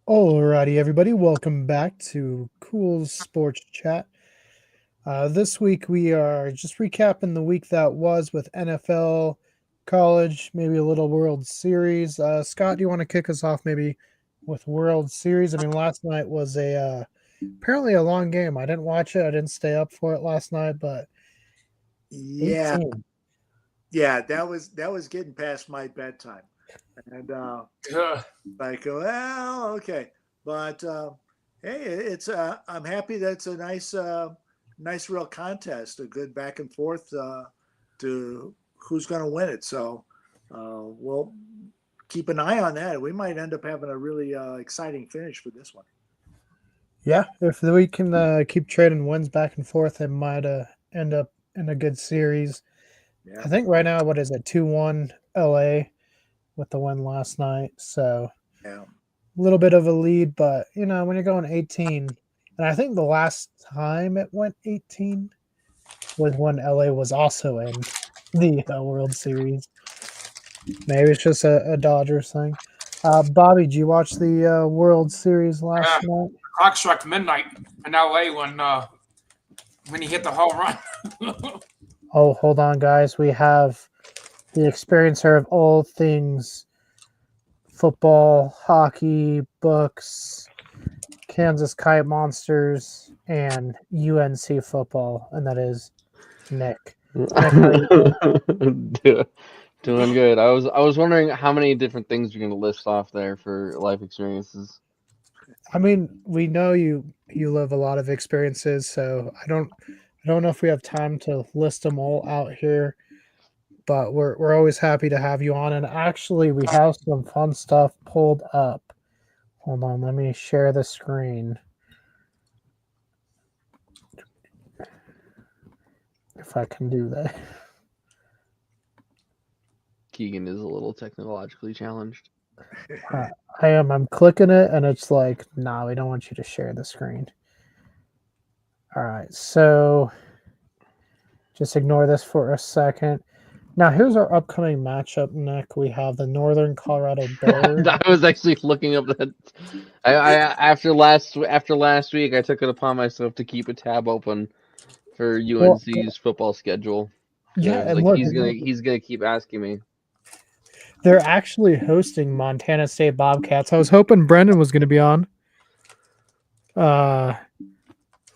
Alrighty, everybody, welcome back to Culz Sports Chat. This week we are just recapping the week that was with NFL, college, maybe a little World Series. Scott, do you want to kick us off maybe with World Series? I mean, last night was apparently a long game. I didn't watch it. I didn't stay up for it last night, but Yeah, 18. yeah, that was getting past my bedtime, and well, okay, but hey, it's I'm happy that it's a nice real contest, a good back and forth to who's going to win it. So we'll keep an eye on that. We might end up having a really exciting finish for this one. Yeah, if we can keep trading wins back and forth, it might end up in a good series. Yeah, I think right now, what is it, 2-1 LA with the win last night. So yeah. a little bit of a lead, but when you're going 18, and I think the last time it went 18 was when LA was also in the World Series. Maybe it's just a Dodgers thing. Bobby, did you watch the World Series last night? Clock struck midnight in LA when he hit the home run. Oh, hold on, guys. We have the experiencer of all things football, hockey, books, Kansas Kite Monsters, and UNC football, and that is Nick. Nick, how are you doing? Doing good. I was wondering how many different things you're gonna list off there for life experiences. I mean, we know you live a lot of experiences, so I don't know if we have time to list them all out here, but we're always happy to have you on. And actually, we have some fun stuff pulled up. Hold on, let me share the screen. If I can do that. Keegan is a little technologically challenged. I am. I'm clicking it, and it's like, nah, we don't want you to share the screen. All right, so just ignore this for a second. Now, here's our upcoming matchup, Nick. We have the Northern Colorado Bears. I was actually looking up that. I after last week, I took it upon myself to keep a tab open for Well, UNC's football schedule. yeah, I was and like, look, he's gonna keep asking me. they're actually hosting Montana State Bobcats. I was hoping Brenden was going to be on, uh,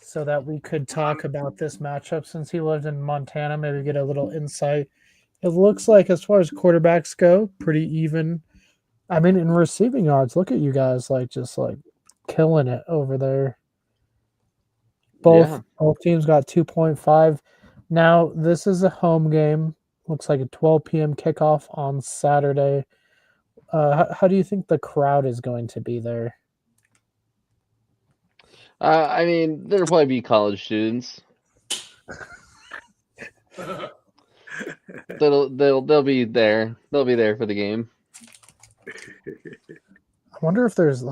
so that we could talk about this matchup since he lives in Montana. Maybe get a little insight. It looks like, as far as quarterbacks go, pretty even. I mean, in receiving yards, look at you guys, just killing it over there. Both Yeah. both teams got 2.5. Now, this is a home game. Looks like a 12 p.m. kickoff on Saturday. How do you think the crowd is going to be there? I mean, there'll probably be college students. They'll be there. They'll be there for the game. I wonder if there's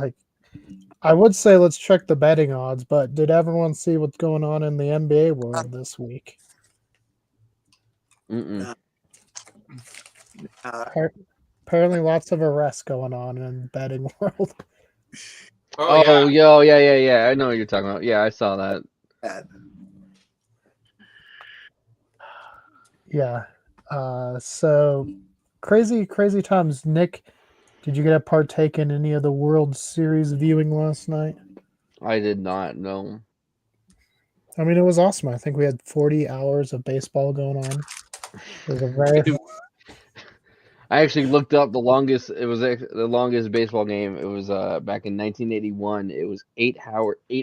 I would say let's check the betting odds, but did everyone see what's going on in the NBA world this week? Mm-mm. Apparently, lots of arrests going on in the betting world. Oh, yeah. I know what you're talking about. Yeah, I saw that. Yeah. So crazy times. Nick, did you get to partake in any of the World Series viewing last night? I did not know. I mean, it was awesome. I think we had 40 hours of baseball going on. It was a very I actually looked up the longest. It was the longest baseball game. It was back in 1981. It was 8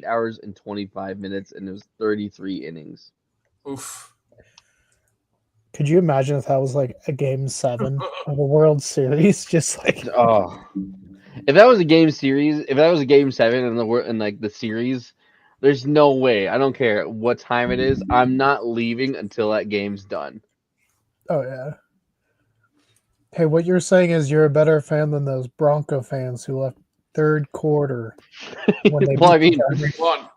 hours and 25 minutes, and it was 33 innings. Oof. Could you imagine if that was like a game 7 of a World Series? Just like Oh, if that was a game series, if that was a game 7 in like the series, there's no way. I don't care what time it is. I'm not leaving until that game's done. oh yeah. Hey, what you're saying is you're a better fan than those Bronco fans who left third quarter when they Well, I beat mean, the Chargers. One.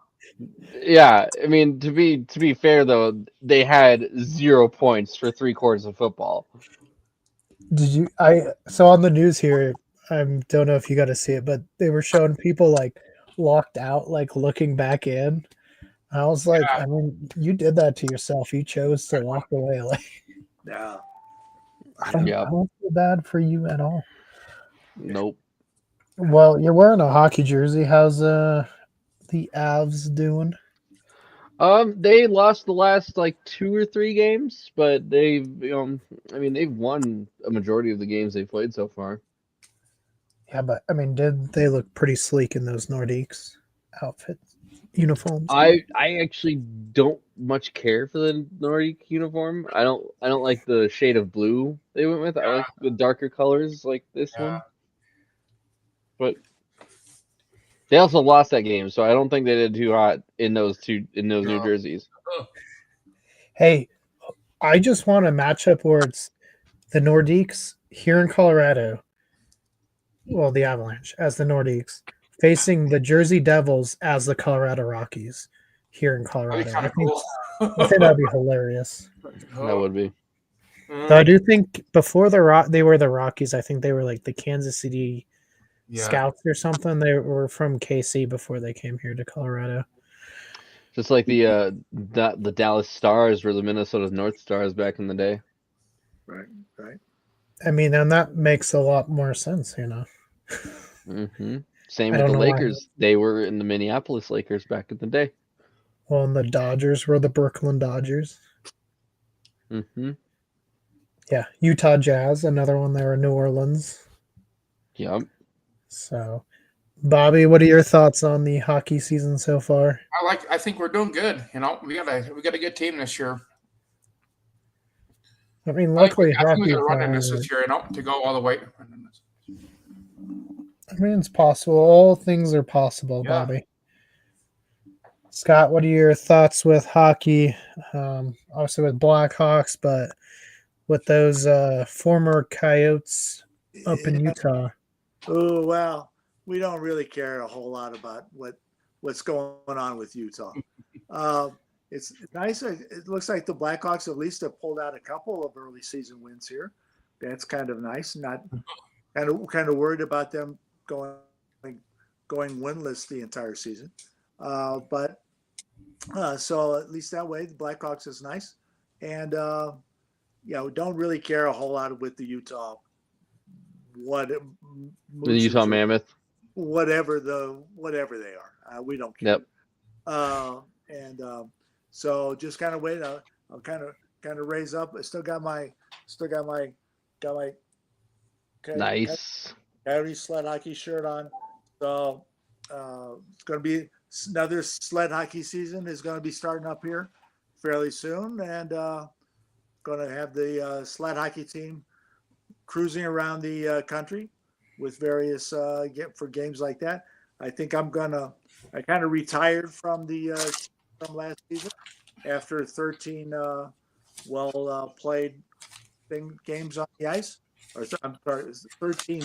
yeah. I mean, to be fair though, they had 0 points for 3 quarters of football. Did you? So on the news here, I don't know if you got to see it, but they were showing people like locked out, like looking back in. I was like, Yeah. I mean, you did that to yourself. You chose to walk away. Like, Yeah. I Yeah. don't feel bad for you at all. Nope. Well, you're wearing a hockey jersey. How's the Avs doing? They lost the last like 2 or 3 games, but they've won a majority of the games they've played so far. Yeah, but I mean, did they look pretty sleek in those Nordiques outfits, uniforms? I actually don't much care for the Nordic uniform. I don't like the shade of blue they went with. I Yeah. like the darker colors like this Yeah. one. But they also lost that game, so I don't think they did too hot in those New jerseys. Hey, I just want a matchup where it's the Nordiques here in Colorado. Well, the Avalanche as the Nordiques facing the Jersey Devils as the Colorado Rockies here in That'd be Colorado. kind of cool. I think that'd be hilarious. That would be. Though I do think before they were the Rockies. I think they were like the Kansas City Yeah. Scouts or something. They were from KC before they came here to Colorado. Just like the Dallas Stars were the Minnesota North Stars back in the day. Right. Right. I mean, and that makes a lot more sense, you know. Same I with don't the know why. Lakers. They were in the Minneapolis Lakers back in the day. Well, and the Dodgers were the Brooklyn Dodgers. Yeah, Utah Jazz, another one. They were New Orleans. Yep. So, Bobby, what are your thoughts on the hockey season so far? I think we're doing good. You know, we got a good team this year. I mean, I think we luckily, got hockey. a run in this year, you know, to go all the way. I mean, it's possible. All things are possible, Yeah. Bobby. Scott, what are your thoughts with hockey? Obviously with Blackhawks, but with those former Coyotes up in Utah. Oh, well, we don't really care a whole lot about what's going on with Utah. It's nice. It looks like the Blackhawks at least have pulled out a couple of early season wins here. That's kind of nice. Not kind of worried about them going winless the entire season. But so at least that way, the Blackhawks is nice. And don't really care a whole lot with the Utah. The Utah Mammoth. Whatever they are, we don't care. Yep. So just kind of wait. I'll kind of raise up. I still got my Nice. Coyote sled hockey shirt on. So it's going to be another sled hockey season is going to be starting up here fairly soon, and going to have the sled hockey team cruising around the country with various for games like that. I think I kind of retired from from last season after 13 played games on the ice. Or I'm sorry, 13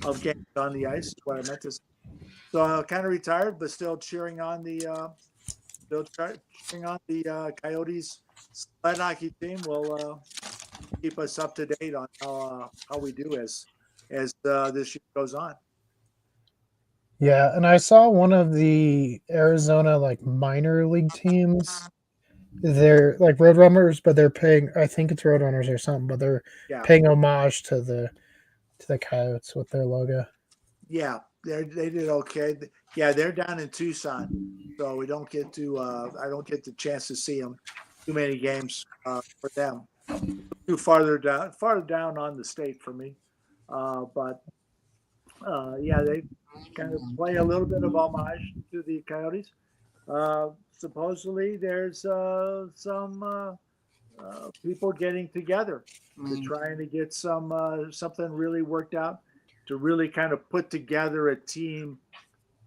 of games on the ice is what I meant to say. So I kind of retired, but still cheering on the Coyotes sled hockey team. Will keep us up to date on how we do as this year goes on. Yeah, and I saw one of the Arizona minor league teams. They're like Roadrunners, but they're paying. I think it's Roadrunners or something, but they're paying homage to the Coyotes with their logo. Yeah, they did okay. Yeah, they're down in Tucson, so we don't get to. I don't get the chance to see them too many games for them. Too farther down on the state for me, but they kind of play a little bit of homage to the Coyotes. Supposedly, there's some people getting together to trying to get something really worked out to really kind of put together a team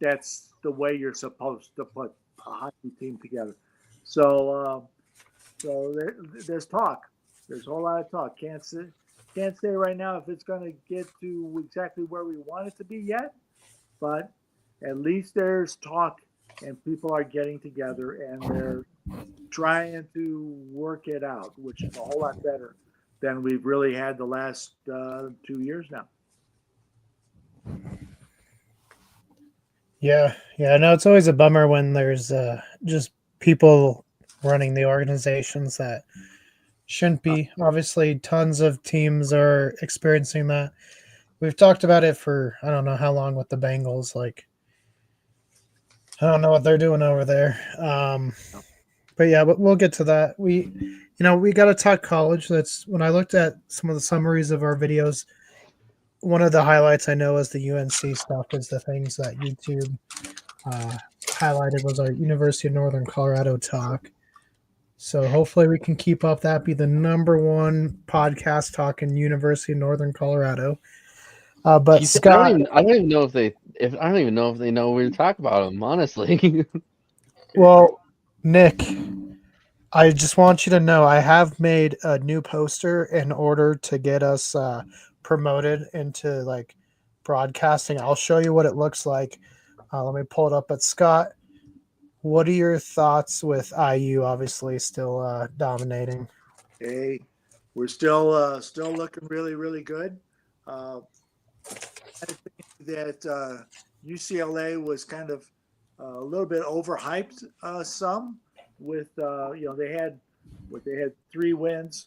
that's the way you're supposed to put a hockey team together. So there's talk. There's a whole lot of talk. Can't say right now if it's going to get to exactly where we want it to be yet, but at least there's talk and people are getting together and they're trying to work it out, which is a whole lot better than we've really had the last 2 years now. Yeah, yeah. No, it's always a bummer when there's just people running the organizations that shouldn't be. Obviously, tons of teams are experiencing that. We've talked about it for I don't know how long with the Bengals. Like, I don't know what they're doing over there. But yeah, but we'll get to that. We got to talk college. That's when I looked at some of the summaries of our videos. One of the highlights I know is the UNC stuff is the things that YouTube uh, highlighted was our University of Northern Colorado talk. So hopefully we can keep up that, be the number one podcast talking University of Northern Colorado. But Scott, I don't even know if I don't even know if they know we talk about them. Honestly, well, Nick, I just want you to know I have made a new poster in order to get us promoted into like broadcasting. I'll show you what it looks like. Let me pull it up. But Scott, what are your thoughts with IU obviously still dominating? Hey, we're still looking really, really good. I think that UCLA was kind of a little bit overhyped some with they had 3 wins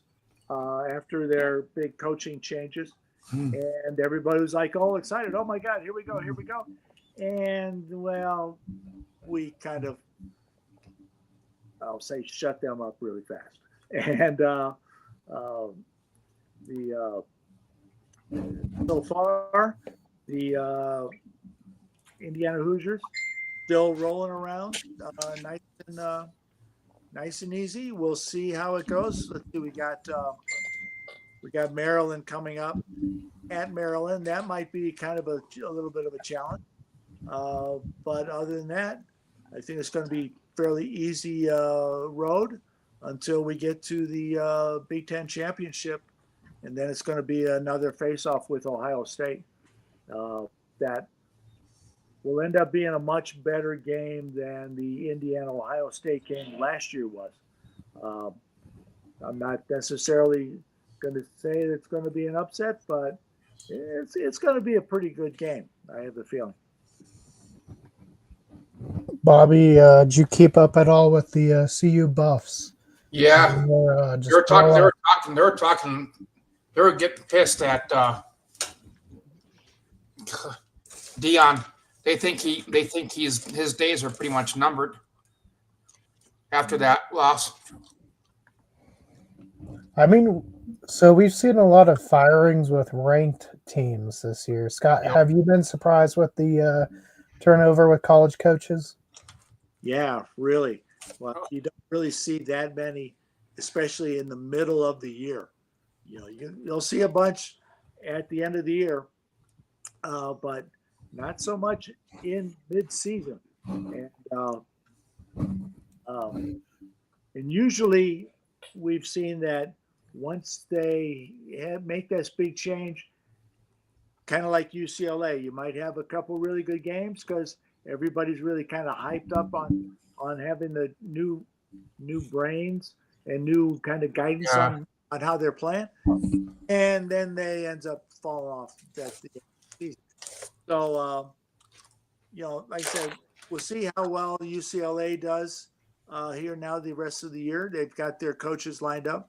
after their big coaching changes, and everybody was like all excited. Oh my God, here we go, here we go. And well, we kind of I'll say shut them up really fast. And the so far the Indiana Hoosiers still rolling around, nice and easy. We'll see how it goes. Let's see. We got Maryland coming up at Maryland. That might be kind of a little bit of a challenge, but other than that, I think it's going to be fairly easy road until we get to the Big Ten championship, and then it's going to be another face-off with Ohio State. That will end up being a much better game than the Indiana-Ohio State game last year was. I'm not necessarily going to say it's going to be an upset, but it's going to be a pretty good game. I have the feeling. Bobby, did you keep up at all with the CU Buffs? Yeah, Just they were getting pissed at Dion. They think his days are pretty much numbered after that loss. I mean, so we've seen a lot of firings with ranked teams this year. Scott, Yep. have you been surprised with the turnover with college coaches? Yeah, really. Well, you don't really see that many, especially in the middle of the year. You'll see a bunch at the end of the year, but not so much in mid-season. And usually we've seen that once they make this big change, kind of like UCLA, you might have a couple really good games because everybody's really kind of hyped up on having the new brains and new kind of guidance on how they're playing, and then they ends up falling off. That's the season. So like I said, we'll see how well UCLA does here now the rest of the year. They've got their coaches lined up,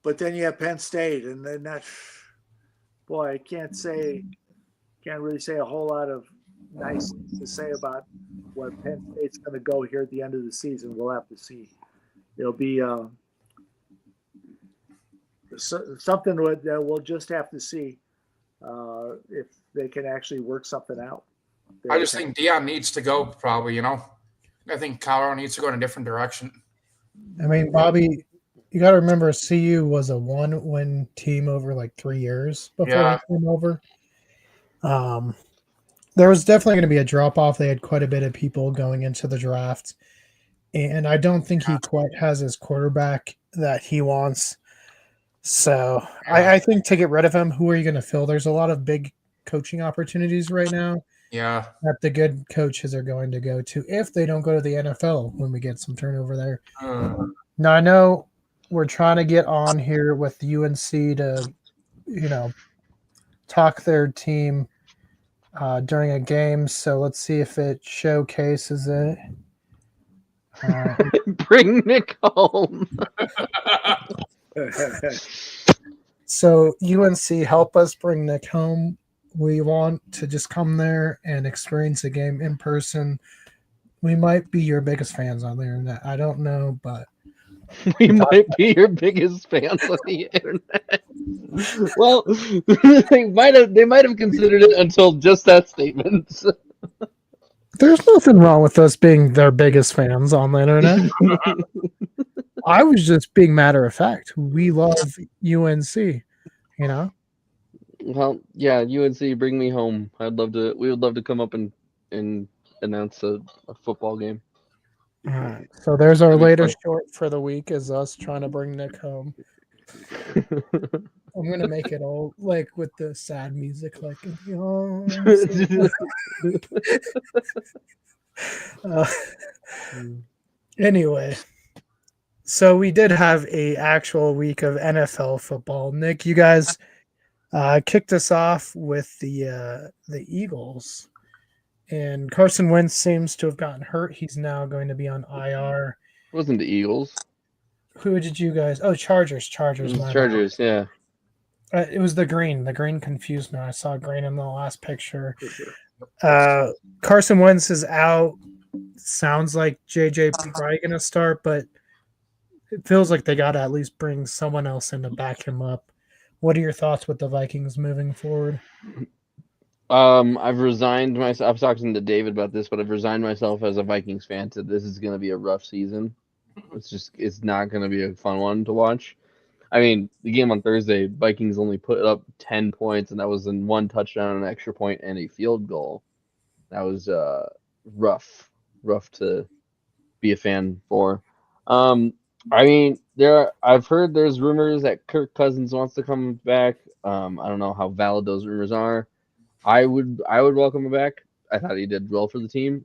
but then you have Penn State, and then that, boy, I can't really say a whole lot of nice to say about where Penn State's going to go here at the end of the season. We'll have to see. It'll be something that we'll just have to see if they can actually work something out. I just think Dion needs to go, probably, I think Colorado needs to go in a different direction. I mean, Bobby, you got to remember CU was a 1-win team over like 3 years before he came over. There was definitely going to be a drop-off. They had quite a bit of people going into the draft, and I don't think he quite has his quarterback that he wants. So I think to get rid of him, who are you going to fill? There's a lot of big coaching opportunities right now. Yeah. That the good coaches are going to go to if they don't go to the NFL when we get some turnover there. Now, I know we're trying to get on here with UNC to, talk their team during a game. So let's see if it showcases it. Bring Nick home. So UNC, help us bring Nick home. We want to just come there and experience a game in person. We might be your biggest fans on the internet. I don't know, but We might be your biggest fans on the internet. Well, they might have considered it until just that statement. there's nothing wrong with us being their biggest fans on the internet. I was just being matter of fact. We love UNC, you know? Well, yeah, UNC, bring me home. I'd love to. We would love to come up and announce a football game. All right. So there's our That'd be latest short for the week is us trying to bring Nick home. I'm gonna make it all like with the sad music, like in the arms. Anyway, so we did have a actual week of NFL football. Nick, you guys kicked us off with the Eagles, and Carson Wentz seems to have gotten hurt. He's now going to be on IR. Wasn't the Eagles? Who did you guys? Oh, Chargers. It was My Chargers, yeah. bad. It was the green. The green confused me. I saw green in the last picture. Carson Wentz is out. Sounds like JJ probably going to start, but it feels like they got to at least bring someone else in to back him up. What are your thoughts with the Vikings moving forward? I've resigned myself. I was talking to David about this, but I've resigned myself as a Vikings fan to this is going to be a rough season. It's not going to be a fun one to watch. I mean, the game on Thursday, Vikings only put up 10 points, and that was in one touchdown, an extra point, and a field goal. That was rough to be a fan for. I mean, I've heard there's rumors that Kirk Cousins wants to come back. I don't know how valid those rumors are. I would welcome him back. I thought he did well for the team,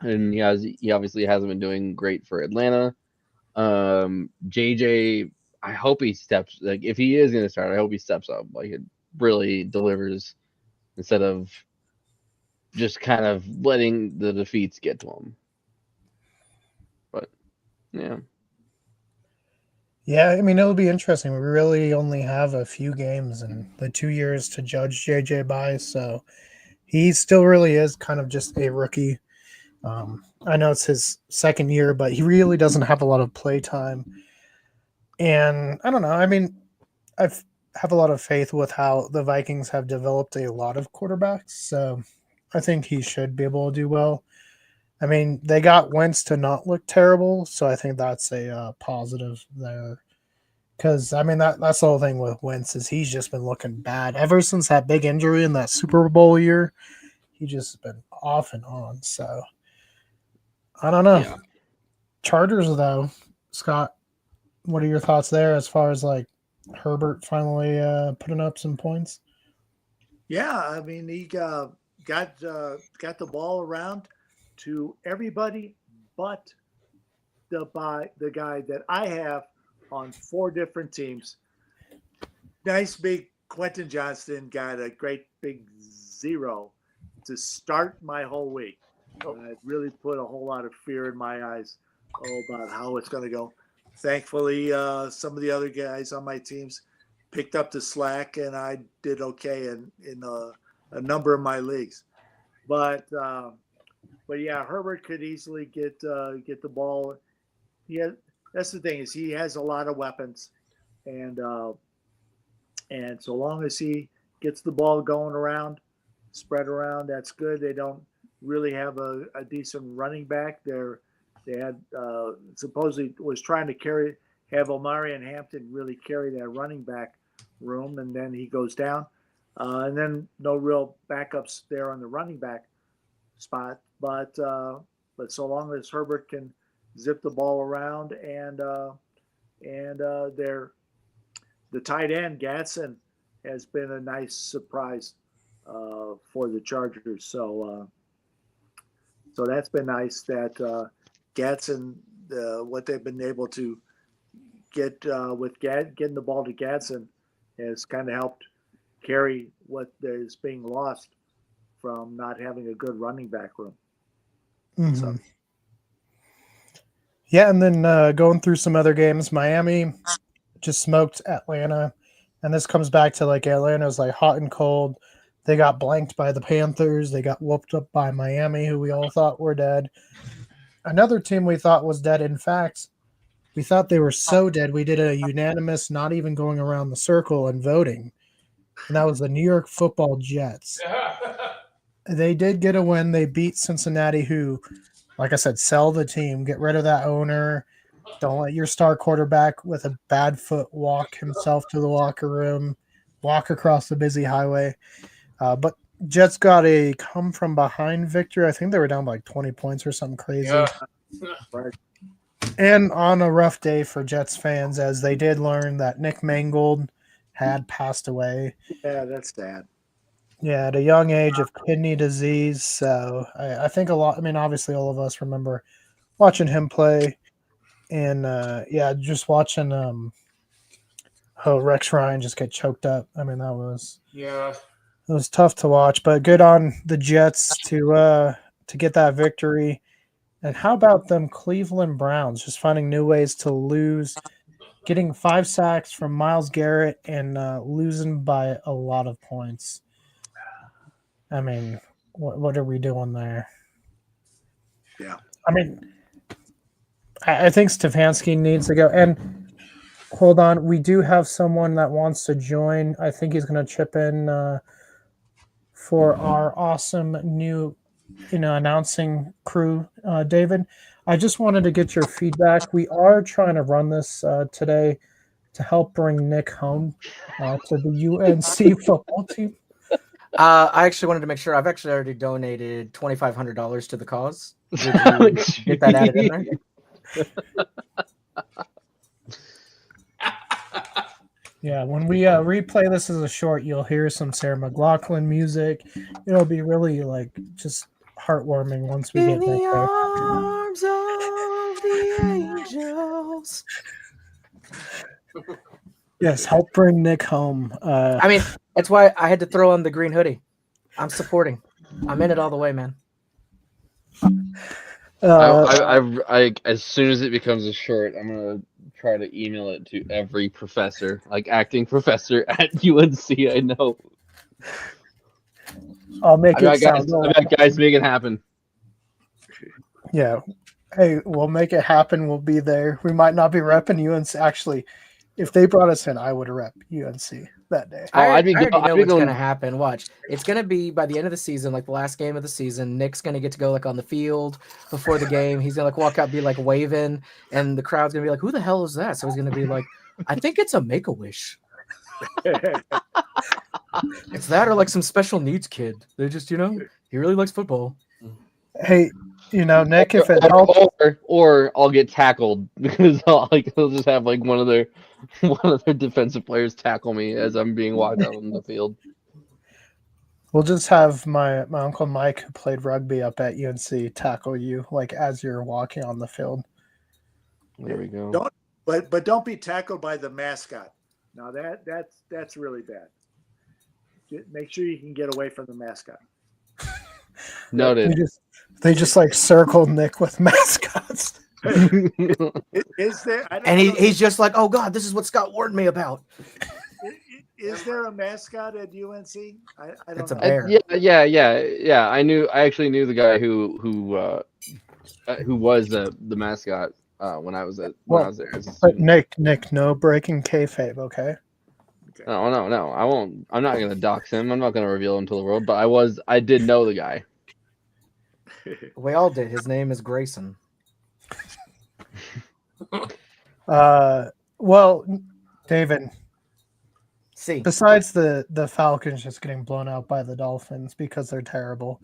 and he obviously hasn't been doing great for Atlanta. JJ, I hope he steps, like, if he is going to start, I hope he steps up, like it really delivers instead of just kind of letting the defeats get to him. But yeah. Yeah, I mean, it'll be interesting. We really only have a few games and the 2 years to judge JJ by, so he still really is kind of just a rookie. I know it's his second year, but he really doesn't have a lot of play time. And I don't know. I mean, I have a lot of faith with how the Vikings have developed a lot of quarterbacks, so I think he should be able to do well. I mean, they got Wentz to not look terrible, so I think that's a positive there. Because I mean, that's the whole thing with Wentz is he's just been looking bad ever since that big injury in that Super Bowl year. He just been off and on. So I don't know. Yeah. Chargers though, Scott, what are your thoughts there as far as like Herbert finally putting up some points? Yeah, I mean, he got the ball around to everybody but the guy that I have on 4 different teams. Nice big Quentin Johnston got a great big 0 to start my whole week. It really put a whole lot of fear in my eyes about how it's going to go. Thankfully, some of the other guys on my teams picked up the slack, and I did okay in a number of my leagues. But yeah, Herbert could easily get the ball. That's the thing is he has a lot of weapons, and so long as he gets the ball going around, spread around, that's good. They don't really have a decent running back. They had supposedly was trying to have Omari and Hampton really carry that running back room, and then he goes down, and then no real backups there on the running back spot. But so long as Herbert can zip the ball around and the tight end Gatson has been a nice surprise for the Chargers. So that's been nice that Gatson, what they've been able to get with getting the ball to Gatson has kind of helped carry what is being lost from not having a good running back room. Mhm. So Yeah, and then going through some other games, Miami just smoked Atlanta, and this comes back to like Atlanta's like hot and cold. They got blanked by the Panthers. They got whooped up by Miami, who we all thought were dead. Another team we thought was dead. In fact, we thought they were so dead. We did a unanimous, not even going around the circle and voting, and that was the New York Football Jets. They did get a win. They beat Cincinnati, who, like I said, sell the team, get rid of that owner. Don't let your star quarterback with a bad foot walk himself to the locker room, walk across the busy highway. But Jets got a come from behind victory. I think they were down by like 20 points or something crazy. Yeah. right. And on a rough day for Jets fans, as they did learn that Nick Mangold had passed away. Yeah, that's sad. Yeah, at a young age of kidney disease. So I think a lot, I mean, obviously all of us remember watching him play. And just watching Rex Ryan just get choked up. I mean, Yeah. it was tough to watch, but good on the Jets to get that victory. And how about them Cleveland Browns just finding new ways to lose, getting 5 sacks from Myles Garrett and losing by a lot of points. I mean, what are we doing there? Yeah. I mean, I think Stefanski needs to go. And hold on, we do have someone that wants to join. I think he's going to chip in for our awesome new, announcing crew, David. I just wanted to get your feedback. We are trying to run this today to help bring Nick home to the UNC football team. I actually wanted to make sure I've actually already donated $2,500 to the cause. Did you get that added in there? Yeah, when we replay this as a short, you'll hear some Sarah McLachlan music. It'll be really just heartwarming once we In get back the there. arms of the angels. Yes, help bring Nick home. I mean, that's why I had to throw on the green hoodie. I'm supporting. I'm in it all the way, man. I as soon as it becomes a short, I'm gonna try to email it to every professor, like acting professor at UNC. I know. I'll make it guys, sound. guys, make it happen. Yeah. Hey, we'll make it happen. We'll be there. We might not be repping UNC. Actually, if they brought us in, I would rep UNC that day. I I'd be already go- I'd know be what's going- going to happen. Watch. It's going to be by the end of the season, like the last game of the season, Nick's going to get to go on the field before the game. He's going to walk out, be waving, and the crowd's going to be like, who the hell is that? So he's going to be like, I think it's a Make-A-Wish. It's that or some special needs kid. They just, he really likes football. Hey, Nick, if it helps. Or I'll get tackled because they'll just have one of their defensive players tackle me as I'm being walked out on the field. We'll just have my Uncle Mike, who played rugby up at UNC, tackle you as you're walking on the field. There we go. But don't be tackled by the mascot. Now that's really bad. Make sure you can get away from the mascot. Noted. They just circle Nick with mascots. Is there? I don't And know. he's just like, oh God, this is what Scott warned me about. Is there a mascot at UNC? I don't It's a know. bear. Yeah. I actually knew the guy who was the mascot when I was there. As a But student. Nick, no breaking kayfabe, okay? No, I won't. I'm not gonna dox him. I'm not gonna reveal him to the world. But I did know the guy. We all did. His name is Grayson. Well, David, See, besides the Falcons just getting blown out by the Dolphins because they're terrible,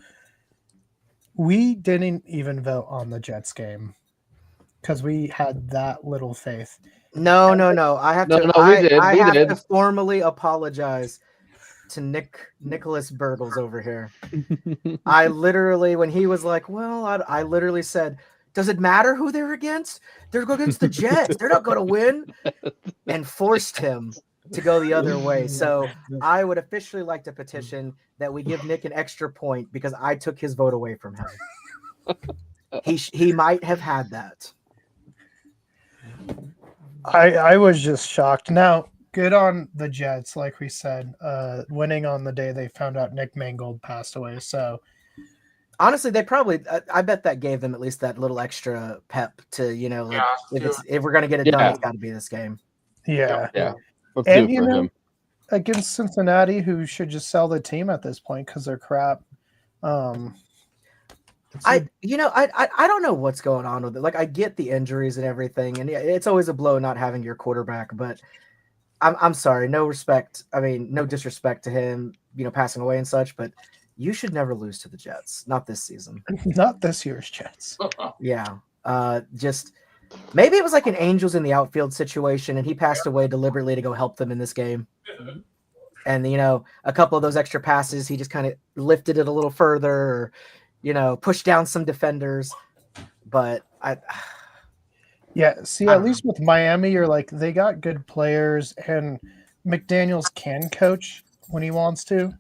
we didn't even vote on the Jets game because we had that little faith. no. I have to. We did. I We have did. to formally apologize to Nicholas Burgles over here. I literally, when he was like, "Well," I literally said, "Does it matter who they're against? They're going against the Jets. They're not going to win," and forced him to go the other way. So I would officially like to petition that we give Nick an extra point because I took his vote away from him. He might have had that. I was just shocked. Now, good on the Jets, like we said, winning on the day they found out Nick Mangold passed away. So honestly, they probably I bet that gave them at least that little extra pep to, like, if we're gonna get it done, it's got to be this game. yeah. Let's And do it for him. Against Cincinnati, who should just sell the team at this point because they're crap. I don't know what's going on with it. Like, I get the injuries and everything, and it's always a blow not having your quarterback. But I'm sorry, no respect. I mean, no disrespect to him, passing away and such. But you should never lose to the Jets. Not this season. Not this year's Jets. Yeah. Just maybe it was like an Angels in the outfield situation, and he passed away deliberately to go help them in this game. And a couple of those extra passes, he just kind of lifted it a little further, or pushed down some defenders. But at least with Miami, you're like, they got good players, and McDaniels can coach when he wants to.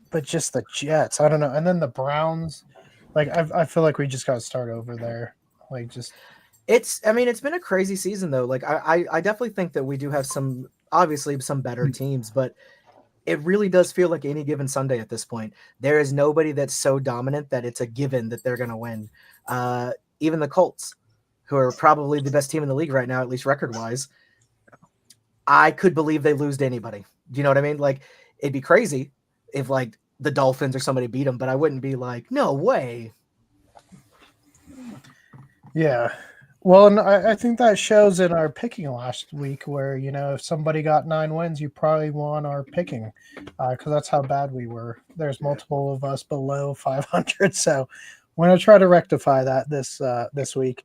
But just the Jets, I don't know. And then the Browns, like, I feel like we just got to start over there. Like, just it's been a crazy season though. Like, I definitely think that we do have some better teams, but it really does feel like any given Sunday at this point. There is nobody that's so dominant that it's a given that they're going to win. Even the Colts, who are probably the best team in the league right now, at least record-wise, I could believe they lose to anybody. Do you know what I mean? Like, it'd be crazy if, like, the Dolphins or somebody beat them, but I wouldn't be like, no way. Yeah. Well, and I think that shows in our picking last week where, if somebody got 9 wins, you probably won our picking because that's how bad we were. There's multiple of us below 500. So we're going to try to rectify that this week.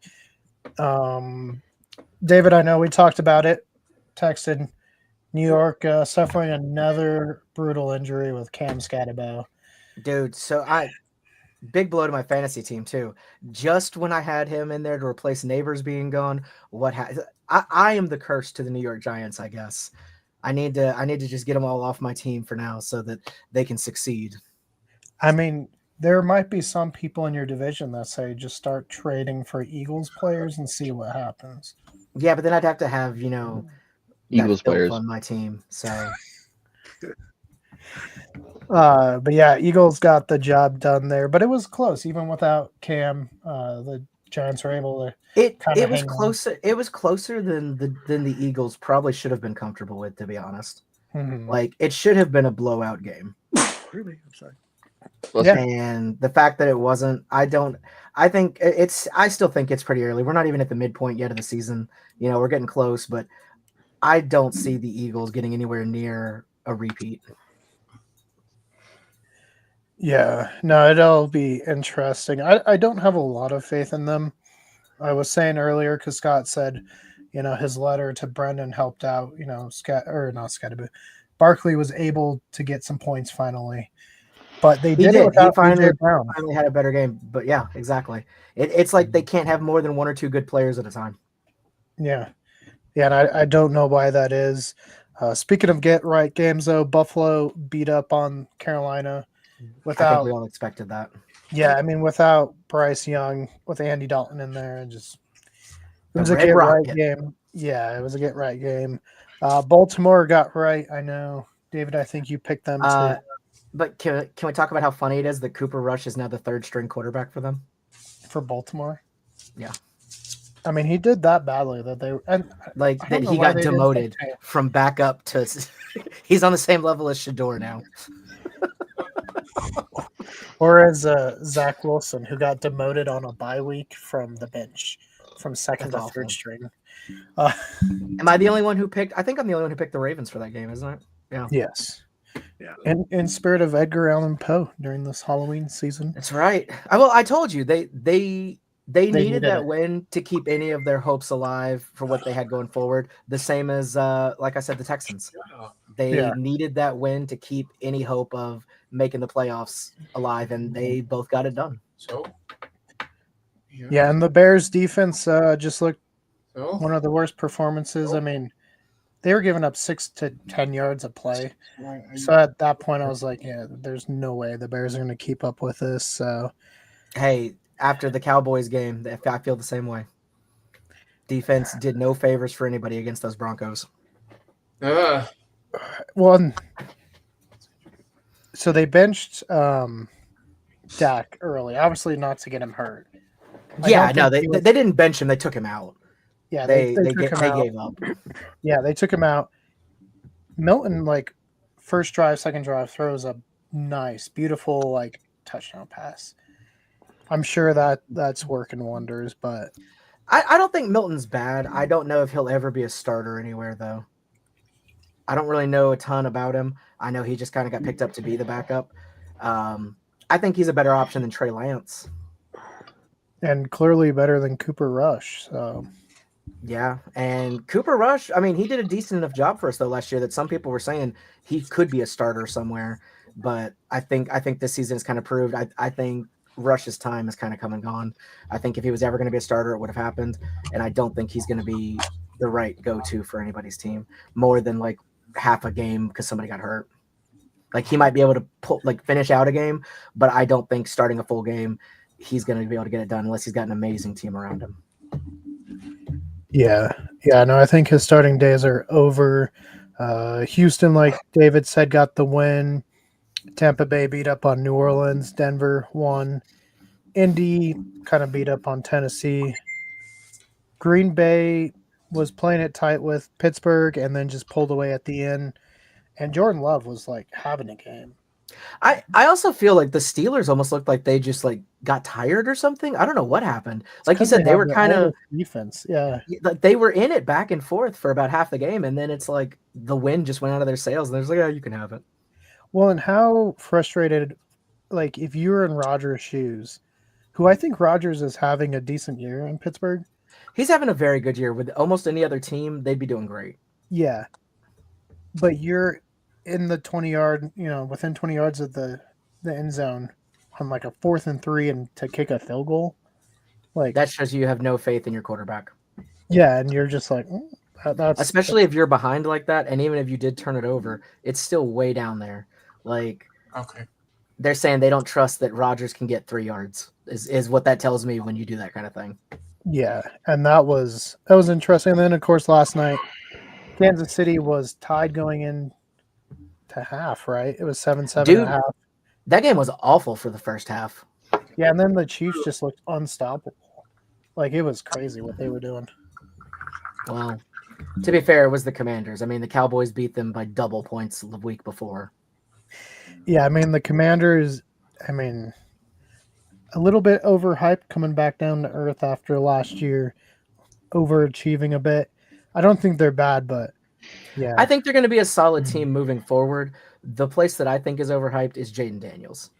David, I know we talked about it, texted New York suffering another brutal injury with Cam Scatterbo. Dude, so big blow to my fantasy team too. Just when I had him in there to replace Neighbors being gone, I am the curse to the New York Giants, I guess. I need to just get them all off my team for now so that they can succeed. I mean, there might be some people in your division that say just start trading for Eagles players and see what happens. Yeah, but then I'd have to have, Eagles players on my team. So but yeah, Eagles got the job done there, but it was close even without Cam. The Giants were able to. It was closer. On. It was closer than the Eagles probably should have been comfortable with, to be honest. Mm-hmm. Like, it should have been a blowout game. Really, I'm sorry. Yeah. And the fact that it wasn't, I still think it's pretty early. We're not even at the midpoint yet of the season. We're getting close, but I don't see the Eagles getting anywhere near a repeat. Yeah, no, it'll be interesting. I don't have a lot of faith in them. I was saying earlier because Scott said, his letter to Brenden helped out. Barkley was able to get some points finally, but they did it without finally Brown. Finally had a better game, but yeah, exactly. It's like they can't have more than 1 or 2 good players at a time. Yeah, and I don't know why that is. Speaking of get right games, though, Buffalo beat up on Carolina. I think we all expected that. Yeah, I mean, without Bryce Young, with Andy Dalton in there, it was a get-right game. Yeah, it was a get-right game. Baltimore got right. I know, David, I think you picked them too. But can we talk about how funny it is that Cooper Rush is now the 3rd-string quarterback for them? For Baltimore? Yeah. I mean, he did that badly that he got demoted from backup to – he's on the same level as Shador now. Or as Zach Wilson, who got demoted on a bye week from the bench, from 2nd to 3rd string. Am I the only one who picked? I think I'm the only one who picked the Ravens for that game, isn't it? Yeah. Yes. Yeah. In spirit of Edgar Allan Poe during this Halloween season. That's right. I told you they needed that win to keep any of their hopes alive for what they had going forward. The same as, like I said, the Texans. They needed that win to keep any hope of making the playoffs alive, and they both got it done. So, and the Bears defense just looked one of the worst performances. I mean, they were giving up 6 to 10 yards a play. So at that point, I was like, yeah, there's no way the Bears are going to keep up with this. So Hey, after the Cowboys game, I feel the same way. Defense did no favors for anybody against those Broncos. Ugh. well, so they benched Dak early, obviously not to get him hurt. Yeah, no, they didn't bench him. They took him out. Yeah, they took him out. gave up. Yeah, they took him out. Milton, like, first drive, second drive, throws a nice, beautiful, like, touchdown pass. I'm sure that's working wonders, but I don't think Milton's bad. I don't know if he'll ever be a starter anywhere, though. I don't really know a ton about him. I know he just kind of got picked up to be the backup. I think he's a better option than Trey Lance. And clearly better than Cooper Rush. So yeah, and Cooper Rush, I mean, he did a decent enough job for us though last year that some people were saying he could be a starter somewhere. But I think this season has kind of proved. I think Rush's time has kind of come and gone. I think if he was ever going to be a starter, it would have happened. And I don't think he's going to be the right go-to for anybody's team more than like half a game because somebody got hurt. Like he might be able to finish out a game, but I don't think starting a full game he's going to be able to get it done unless he's got an amazing team around him. Yeah. No, I think his starting days are over. Houston, like David said, got the win. Tampa Bay beat up on New Orleans. Denver won. Indy kind of beat up on Tennessee. Green Bay was playing it tight with Pittsburgh and then just pulled away at the end. And Jordan Love was like having a game. I also feel like the Steelers almost looked like they just like got tired or something. I don't know what happened. Like you said, they were kind of defense. Yeah. Like they were in it back and forth for about half the game. And then it's like the wind just went out of their sails. And they're like, oh, you can have it. Well, and how frustrated, like if you were in Rodgers' shoes, who I think Rodgers is having a decent year in Pittsburgh. He's having a very good year. With almost any other team, they'd be doing great. Yeah. But you're in the 20-yard, within 20 yards of the end zone on like a 4th and 3 and to kick a field goal. Like that shows you have no faith in your quarterback. Yeah, and you're just like, that's especially if you're behind like that, and even if you did turn it over, it's still way down there. Like, okay, they're saying they don't trust that Rodgers can get 3 yards. Is what that tells me when you do that kind of thing. Yeah, and that was interesting. And then of course last night, Kansas City was tied going in to half, right? It was 7-7 Dude, at half. That game was awful for the first half. Yeah, and then the Chiefs just looked unstoppable. Like it was crazy what they were doing. Well, to be fair, it was the Commanders. I mean, the Cowboys beat them by double points the week before. Yeah, I mean the Commanders, a little bit overhyped coming back down to earth after last year, overachieving a bit. I don't think they're bad, but yeah. I think they're going to be a solid team moving forward. The place that I think is overhyped is Jaden Daniels.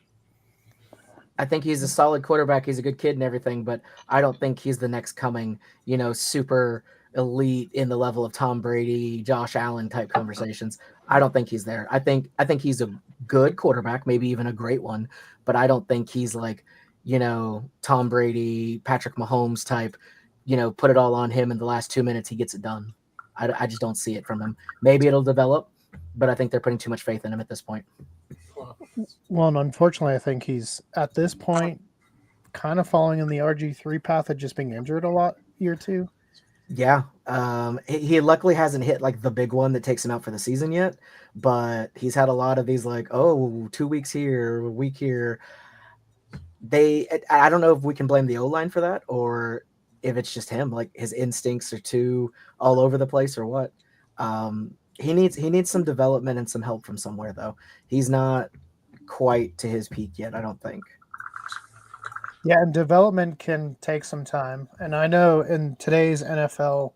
I think he's a solid quarterback. He's a good kid and everything, but I don't think he's the next coming, super elite in the level of Tom Brady, Josh Allen type conversations. I don't think he's there. I think he's a good quarterback, maybe even a great one, but I don't think he's like, Tom Brady, Patrick Mahomes type, put it all on him in the last 2 minutes, he gets it done. I just don't see it from him. Maybe it'll develop, but I think they're putting too much faith in him at this point. Well, and unfortunately, I think he's at this point kind of falling in the RG3 path of just being injured a lot year 2. Yeah. He luckily hasn't hit like the big one that takes him out for the season yet, but he's had a lot of these like, 2 weeks here, a week here. I don't know if we can blame the O-line for that or if it's just him, like his instincts are too all over the place or what. He needs some development and some help from somewhere though. He's not quite to his peak yet, I don't think. Yeah, and development can take some time. And I know in today's NFL,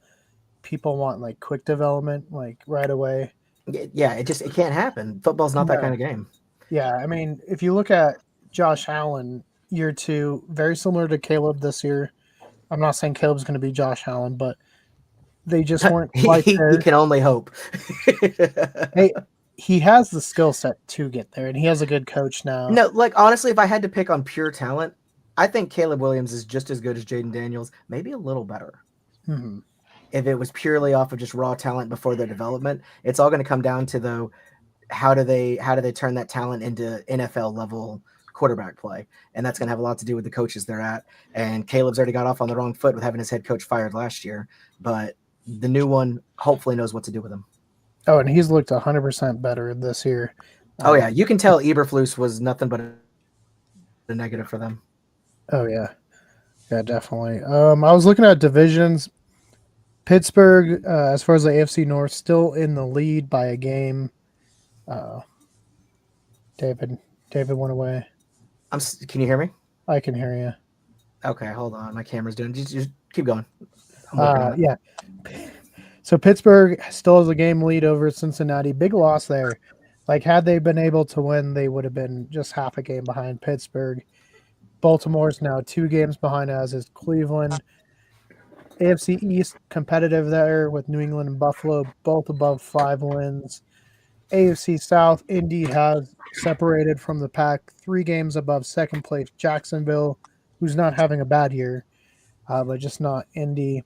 people want like quick development, like right away. Yeah, it can't happen. Football's not that kind of game. Yeah, I mean, if you look at Josh Allen year 2, very similar to Caleb this year. I'm not saying Caleb's going to be Josh Allen, but they just weren't quite there. He can only hope. Hey, he has the skill set to get there, and he has a good coach now. No, like honestly, if I had to pick on pure talent, I think Caleb Williams is just as good as Jaden Daniels, maybe a little better. Mm-hmm. if it was purely off of just raw talent before their development, it's all going to come down to though how do they turn that talent into NFL level quarterback play, and that's going to have a lot to do with the coaches they're at. And Caleb's already got off on the wrong foot with having his head coach fired last year, but the new one hopefully knows what to do with him. Oh, and he's looked 100% better this year. Oh yeah, you can tell Eberflus was nothing but a negative for them. Oh yeah, definitely. I was looking at divisions. Pittsburgh, as far as the AFC North, still in the lead by a game. David went away. Can you hear me? I can hear you. Okay, hold on. My camera's doing. Just keep going. I'm working on it. Yeah. So Pittsburgh still has a game lead over Cincinnati. Big loss there. Like, had they been able to win, they would have been just half a game behind Pittsburgh. Baltimore's now 2 games behind, as is Cleveland. AFC East competitive there with New England and Buffalo, both above 5 wins. AFC South, Indy has separated from the pack, 3 games above second place Jacksonville, who's not having a bad year, but just not Indy.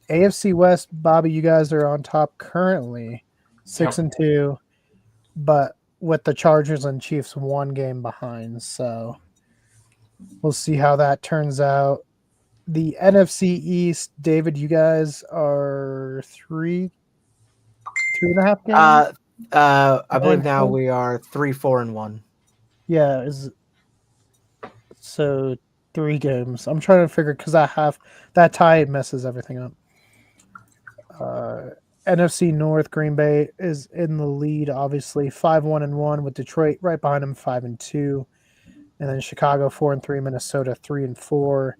AFC West, Bobby, you guys are on top currently, 6-2, but with the Chargers and Chiefs 1 game behind. So we'll see how that turns out. The NFC East, David, you guys are 2.5 games. I believe now we are 3-4-1. Yeah, so 3 games. I'm trying to figure because that tie messes everything up. NFC North, Green Bay is in the lead, obviously 5-1-1 with Detroit right behind them, 5-2, and then Chicago 4-3, Minnesota 3-4,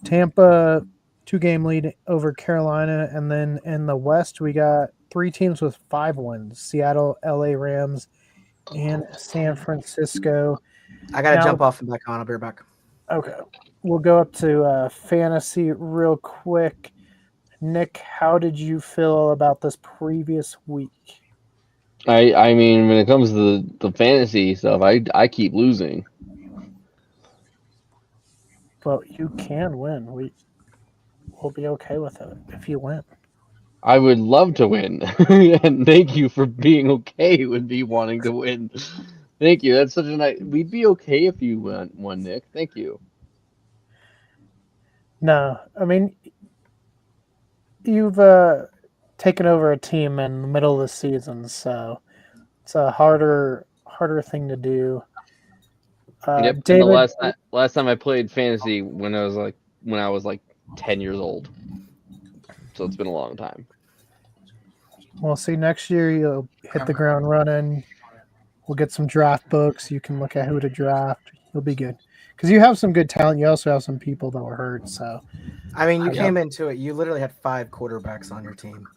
Tampa 2-game lead over Carolina, and then in the West we got 3 teams with 5 wins: Seattle, LA Rams, and San Francisco. I gotta jump off and back on. I'll be right back. Okay, we'll go up to fantasy real quick. Nick, how did you feel about this previous week? I mean, when it comes to the fantasy stuff, I keep losing. Well, you can win. We'll be okay with it if you win. I would love to win, and thank you for being okay with me wanting to win. Thank you. That's such a nice. We'd be okay if you won, Nick. Thank you. No, I mean, you've taken over a team in the middle of the season, so it's a harder thing to do. Yep. David, and the last time I played fantasy when I was like 10 years old. So it's been a long time. Well, see, next year you'll hit the ground running. We'll get some draft books. You can look at who to draft. You'll be good because you have some good talent. You also have some people that were hurt. So, I mean, you came into it. You literally had 5 quarterbacks on your team.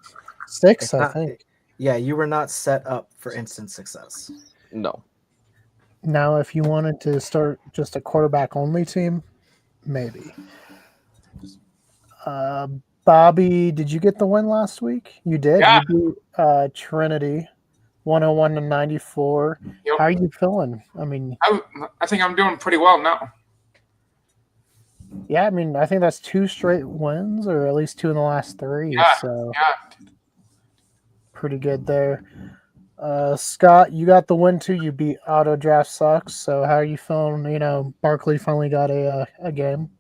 6, I think. Yeah, you were not set up for instant success. No. Now, if you wanted to start just a quarterback-only team, maybe. Bobby, did you get the win last week? You did. Yeah. You beat Trinity, 101-94. Yep. How are you feeling? I mean, I think I'm doing pretty well now. yeah, I mean, I think that's 2 straight wins, or at least 2 in the last 3. Yeah, so yeah. pretty good there. Scott, you got the win too. You beat Auto Draft Sucks. So how are you feeling? You know, Barkley finally got a game.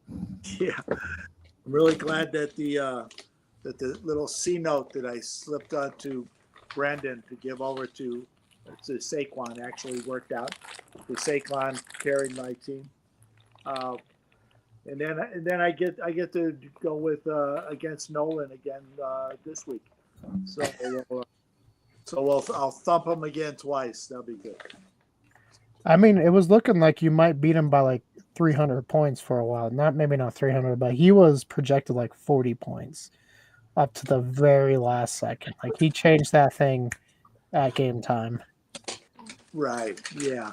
Yeah, I'm really glad that the little C note that I slipped onto Brenden to give over to Saquon actually worked out. The Saquon carried my team, and then I get to go with against Nolan again this week. So I'll thump him again twice. That'll be good. I mean, it was looking like you might beat him by like 300 points for a while. Maybe not 300, but he was projected like 40 points up to the very last second. Like he changed that thing at game time. Right. Yeah.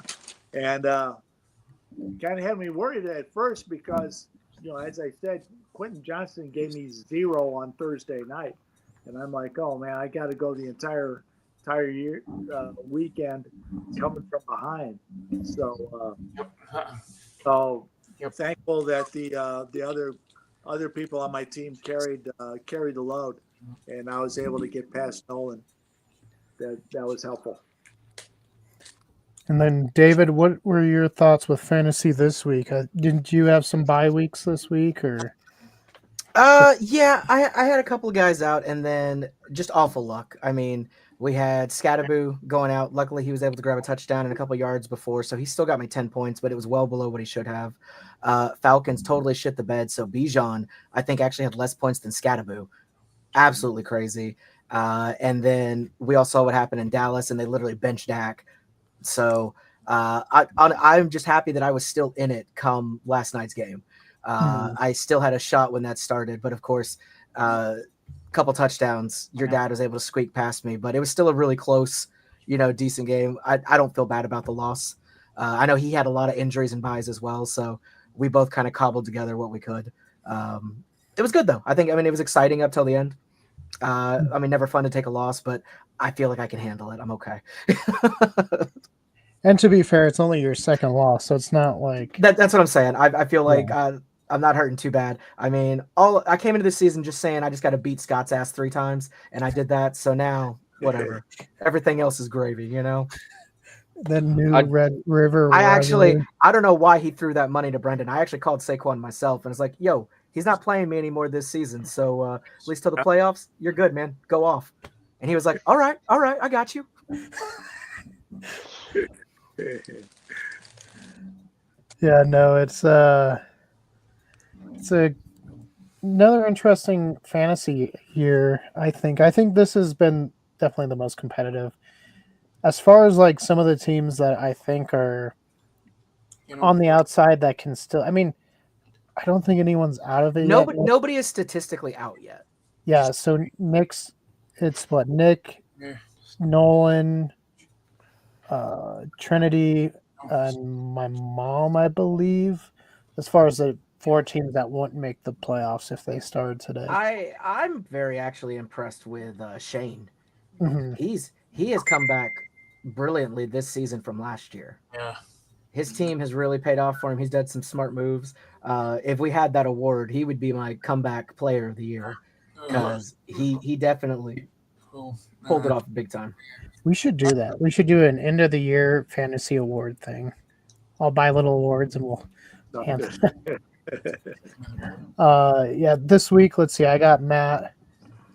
And kind of had me worried at first because, as I said, Quentin Johnson gave me 0 on Thursday night. And I'm like, oh, man, I got to go the entire year weekend coming from behind. So thankful that the other other people on my team carried the load, and I was able to get past Nolan. That was helpful. And then, David, what were your thoughts with fantasy this week? Didn't you have some bye weeks this week, or? Yeah, I had a couple of guys out, and then just awful luck. I mean, we had Scatterboo going out. Luckily, he was able to grab a touchdown and a couple yards before, so he still got me 10 points, but it was well below what he should have. Falcons totally shit the bed, so Bijan, I think, actually had less points than Scatterboo. Absolutely crazy. And then we all saw what happened in Dallas, and they literally benched Dak. So I'm just happy that I was still in it come last night's game. I still had a shot when that started, but of course, couple touchdowns, your dad was able to squeak past me, but it was still a really close, decent game. I don't feel bad about the loss. I know he had a lot of injuries and buys as well, so we both kind of cobbled together what we could. It was good though. I mean, it was exciting up till the end. Never fun to take a loss, but I feel like I can handle it. I'm okay. And to be fair, it's only your second loss, so it's not like that's what I'm saying. I feel like I'm not hurting too bad. I mean, I came into this season just saying I just got to beat Scott's ass 3 times, and I did that. So now, whatever. Everything else is gravy, The new Red River. I don't know why he threw that money to Brenden. I actually called Saquon myself, and it's like, yo, he's not playing me anymore this season. So at least till the playoffs, you're good, man. Go off. And he was like, all right, I got you. Yeah, no, it's another interesting fantasy year. I think this has been definitely the most competitive. As far as like some of the teams that I think are on the outside that can still, I mean, I don't think anyone's out of it yet. Nobody is statistically out yet. Yeah, so Nick, Nolan, Trinity, and my mom, I believe, as far as the 4 teams that won't make the playoffs if they started today. I'm very actually impressed with Shane. Mm-hmm. He has come back brilliantly this season from last year. Yeah. His team has really paid off for him. He's done some smart moves. If we had that award, he would be my comeback player of the year because he definitely pulled it off big time. We should do that. We should do an end of the year fantasy award thing. I'll buy little awards and we'll hand this week, let's see. I got Matt.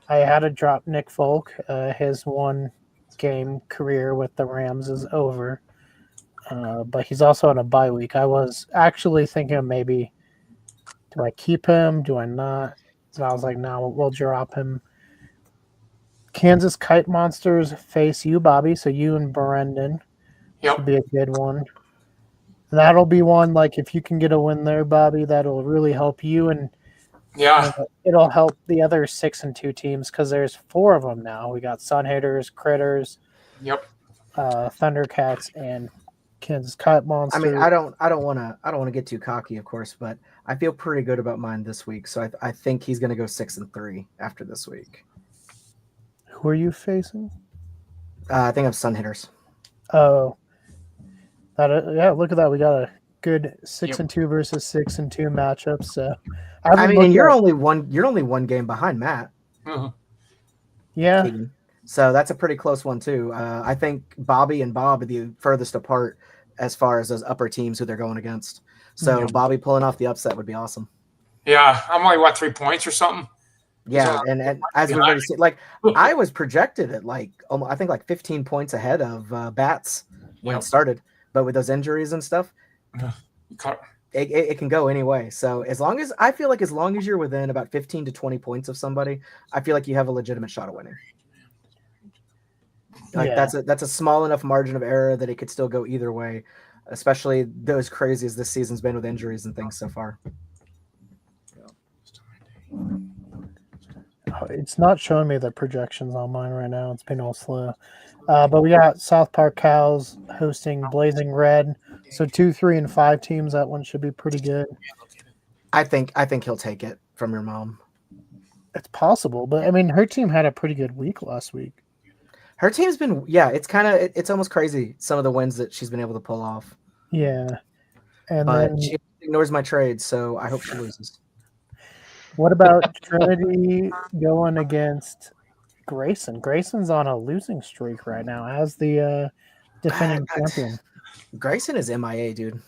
I had to drop Nick Folk. His 1 game career with the Rams is over. But he's also on a bye week. I was actually thinking of maybe, do I keep him? Do I not? So I was like, no, we'll drop him. Kansas Kite Monsters face you, Bobby. So you and Brenden should be a good one. That'll be one, like, if you can get a win there, Bobby, that'll really help you. And it'll help the other 6-2 teams because there's 4 of them now. We got Sun Haters, Critters, Thundercats, and Kansas Kite Monsters. I mean, I don't want to get too cocky, of course, but I feel pretty good about mine this week. So I think he's going to go 6-3 after this week. Who are you facing? I think I'm Sun Hitters. Oh, look at that. We got a good 6-2 versus 6-2 matchup. So and you're only one game behind Matt. Mm-hmm. Yeah. Keegan. So that's a pretty close one too. I think Bobby and Bob are the furthest apart as far as those upper teams who they're going against. So Bobby pulling off the upset would be awesome. Yeah, I'm only 3 points or something. Yeah, and as we've already seen, like I was projected at I think 15 points ahead of Bats when it started, but with those injuries and stuff, it can go any way. So as long as you're within about 15 to 20 points of somebody, I feel like you have a legitimate shot of winning. That's a small enough margin of error that it could still go either way, especially those crazy as this season's been with injuries and things so far. It's not showing me the projections on mine right now. It's been all slow. But we got South Park Cows hosting Blazing Red. So 2, 3, and 5 teams. That one should be pretty good. I think he'll take it from your mom. It's possible, but I mean, her team had a pretty good week last week. Her team's been, it's almost crazy some of the wins that she's been able to pull off. Yeah, but she ignores my trades, so I hope she loses. What about Trinity going against Grayson? Grayson's on a losing streak right now as the defending champion. Grayson is MIA, dude.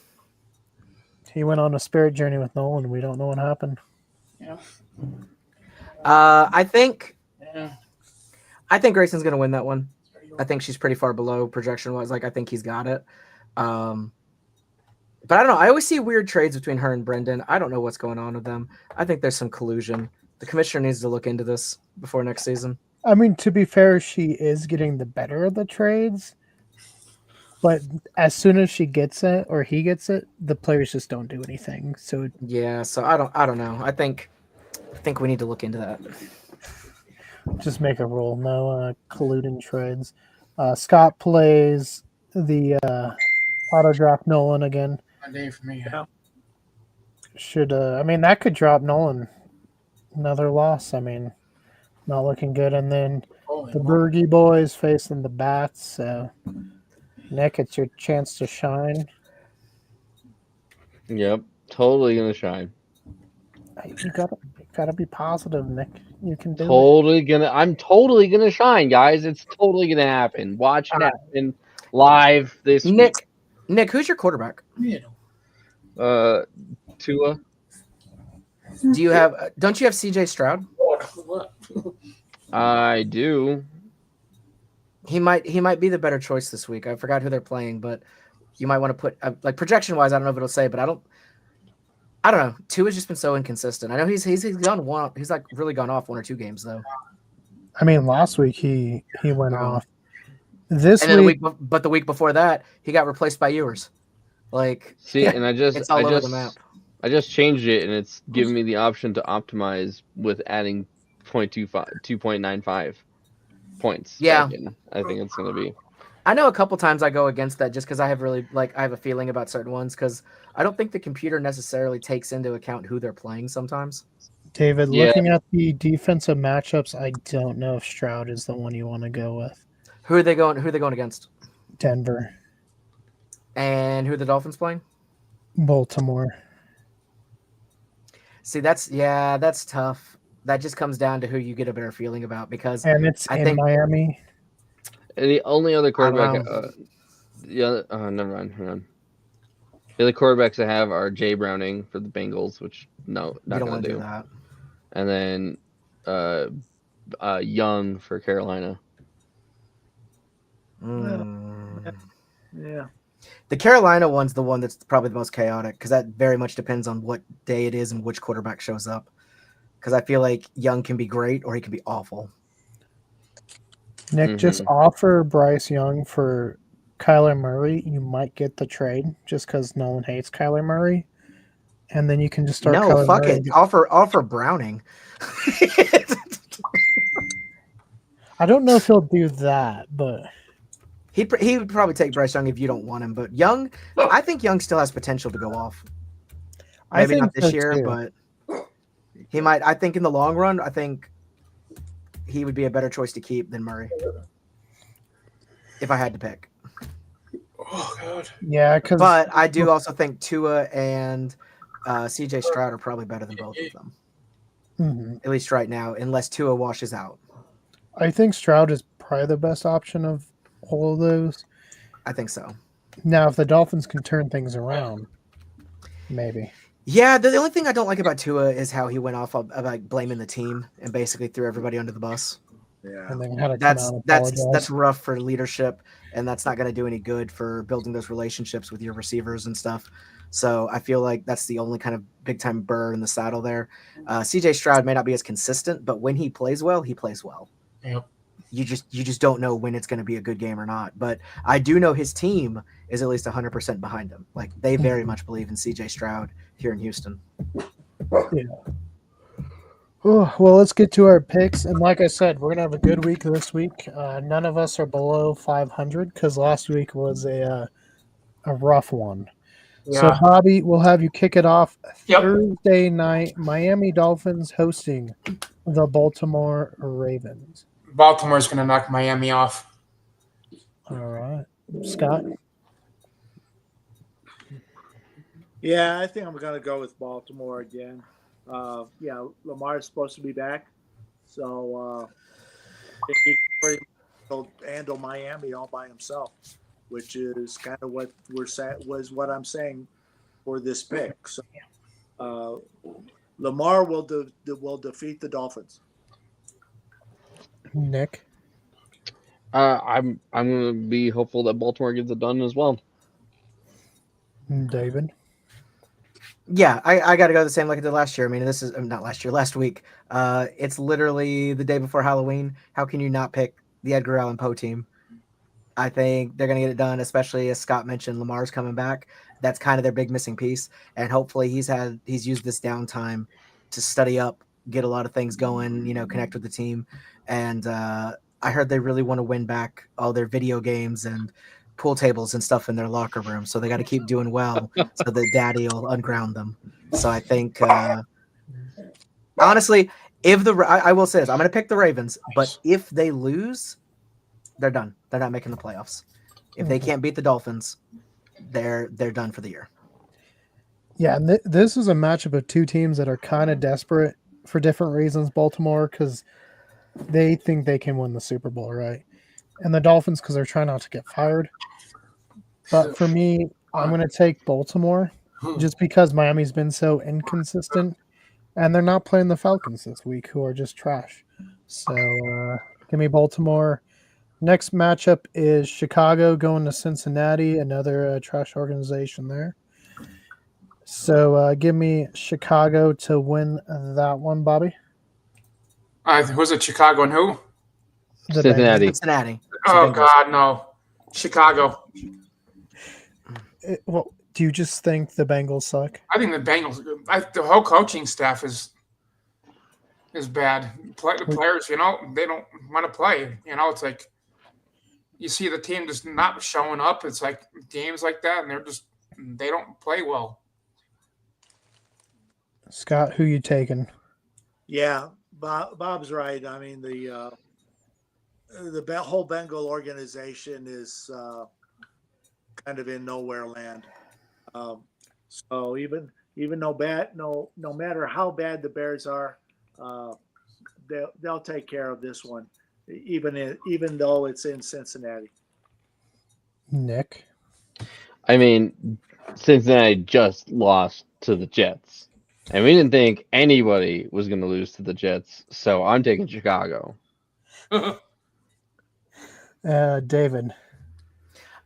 He went on a spirit journey with Nolan. We don't know what happened. Yeah. I think Yeah. Grayson's gonna win that one. I think she's pretty far below projection wise. Like I think he's got it. But I don't know. I always see weird trades between her and Brenden. I don't know what's going on with them. I think there's some collusion. The commissioner needs to look into this before next season. I mean, to be fair, she is getting the better of the trades. But as soon as she gets it or he gets it, the players just don't do anything. So Yeah, so I don't know. I think we need to look into that. just make a rule. No colluding trades. Scott plays the auto drop Nolan again. One day for me. Yeah. Should I mean that could drop Nolan another loss. I mean, not looking good. And then Holy the moly. Bergie boys facing the Bats. So Nick, it's your chance to shine. Yep, totally gonna shine. You gotta be positive, Nick. You can do it. I'm totally gonna shine, guys. It's totally gonna happen. Watch it happen live this Nick, who's your quarterback? You week. Tua. Do you have? Don't you have CJ Stroud? What? I do. He might be the better choice this week. I forgot who they're playing, but you might want to put like projection wise. I don't know if it'll say, but I don't know. Tua's just been so inconsistent. I know he's gone one. He's like really gone off 1 or 2 games though. I mean, last week he went Wow. off. This And then week, but the week before that, he got replaced by Ewers. Like See, and it's all over the map. I just changed it, and it's giving me the option to optimize with adding 2.95 points. Yeah. back in. I think it's gonna be. I know a couple times I go against that just because I have really I have a feeling about certain ones because I don't think the computer necessarily takes into account who they're playing sometimes. David, Yeah. looking at the defensive matchups, I don't know if Stroud is the one you want to go with. Who are they going against? Denver, And who are the Dolphins playing? Baltimore. See, that's tough. That just comes down to who you get a better feeling about because And it's I in think- Miami. And the only other quarterback. know. Never mind. Hang on. The other quarterbacks I have are Jay Browning for the Bengals, which no, you not don't gonna want to do. do that. And then Young for Carolina. Yeah. The Carolina one's the one that's probably the most chaotic because that very much depends on what day it is and which quarterback shows up. Because I feel like Young can be great or he can be awful. Nick, just offer Bryce Young for Kyler Murray. You might get the trade just because Nolan hates Kyler Murray. And then you can just start No, Kyler fuck Murray. it. Offer Browning. I don't know if he'll do that, but He would probably take Bryce Young if you don't want him. But Young, I think Young still has potential to go off. I Maybe think not this so year, too. but he might. I think in the long run, I think he would be a better choice to keep than Murray. If I had to pick. Oh God. yeah, because But I do also think Tua and CJ Stroud are probably better than both of them. At least right now, unless Tua washes out. I think Stroud is probably the best option of all of those. I think so. Now, if the Dolphins can turn things around, maybe. Yeah, the only thing I don't like about Tua is how he went off of like blaming the team and basically threw everybody under the bus. Yeah. And then had to come out and apologize. That's rough for leadership, and that's not going to do any good for building those relationships with your receivers and stuff. So I feel like that's the only kind of big time burr in the saddle there. CJ Stroud may not be as consistent, but when he plays well, he plays well. Yep. You just don't know when it's going to be a good game or not. But I do know his team is at least 100% behind him. Like they very much believe in CJ Stroud here in Houston. Yeah. Oh, well, let's get to our picks. And like I said, we're going to have a good week this week. None of us are below 500 because last week was a rough one. So, Yeah. Bobby, we'll have you kick it off. Yep. Thursday night, Miami Dolphins hosting the Baltimore Ravens. Baltimore's going to knock Miami off. All right. Scott? Yeah, I think I'm going to go with Baltimore again. Yeah, Lamar is supposed to be back, so he can pretty much handle Miami all by himself, which is kind of what was what I'm saying for this pick. So Lamar will defeat the Dolphins. Nick. I'm gonna be hopeful that Baltimore gets it done as well. David. Yeah, I got to go the same like I did last year. I mean, this is not last year, last week. It's literally the day before Halloween. How can you not pick the Edgar Allan Poe team? I think they're going to get it done, especially as Scott mentioned, Lamar's coming back. That's kind of their big missing piece. And hopefully he's used this downtime to study up, get a lot of things going, connect with the team. And I heard they really want to win back all their video games and pool tables and stuff in their locker room. So they got to keep doing well so that daddy will unground them. So I think, honestly, I will say this, I'm going to pick the Ravens, but if they lose, they're done. They're not making the playoffs. If they can't beat the Dolphins, they're done for the year. Yeah, and this is a matchup of two teams that are kind of desperate for different reasons. Baltimore, because they think they can win the Super Bowl, right? And the Dolphins, because they're trying not to get fired. But for me, I'm going to take Baltimore just because Miami's been so inconsistent. And they're not playing the Falcons this week, who are just trash. So give me Baltimore. Next matchup is Chicago going to Cincinnati, another trash organization there. So give me Chicago to win that one, Bobby. Was it Chicago and who? The Cincinnati. Cincinnati. Oh, God, no. Chicago. Well, do you just think the Bengals suck? I think the Bengals, the whole coaching staff is bad. The players, they don't want to play. It's like you see the team just not showing up. It's like games like that, and they don't play well. Scott, who you taking? Yeah, Bob's right. I mean, the whole Bengal organization is kind of in nowhere land. So even no matter how bad the Bears are, they'll take care of this one, even though it's in Cincinnati. Nick. I mean, Cincinnati just lost to the Jets, and we didn't think anybody was going to lose to the Jets, so I'm taking Chicago. David.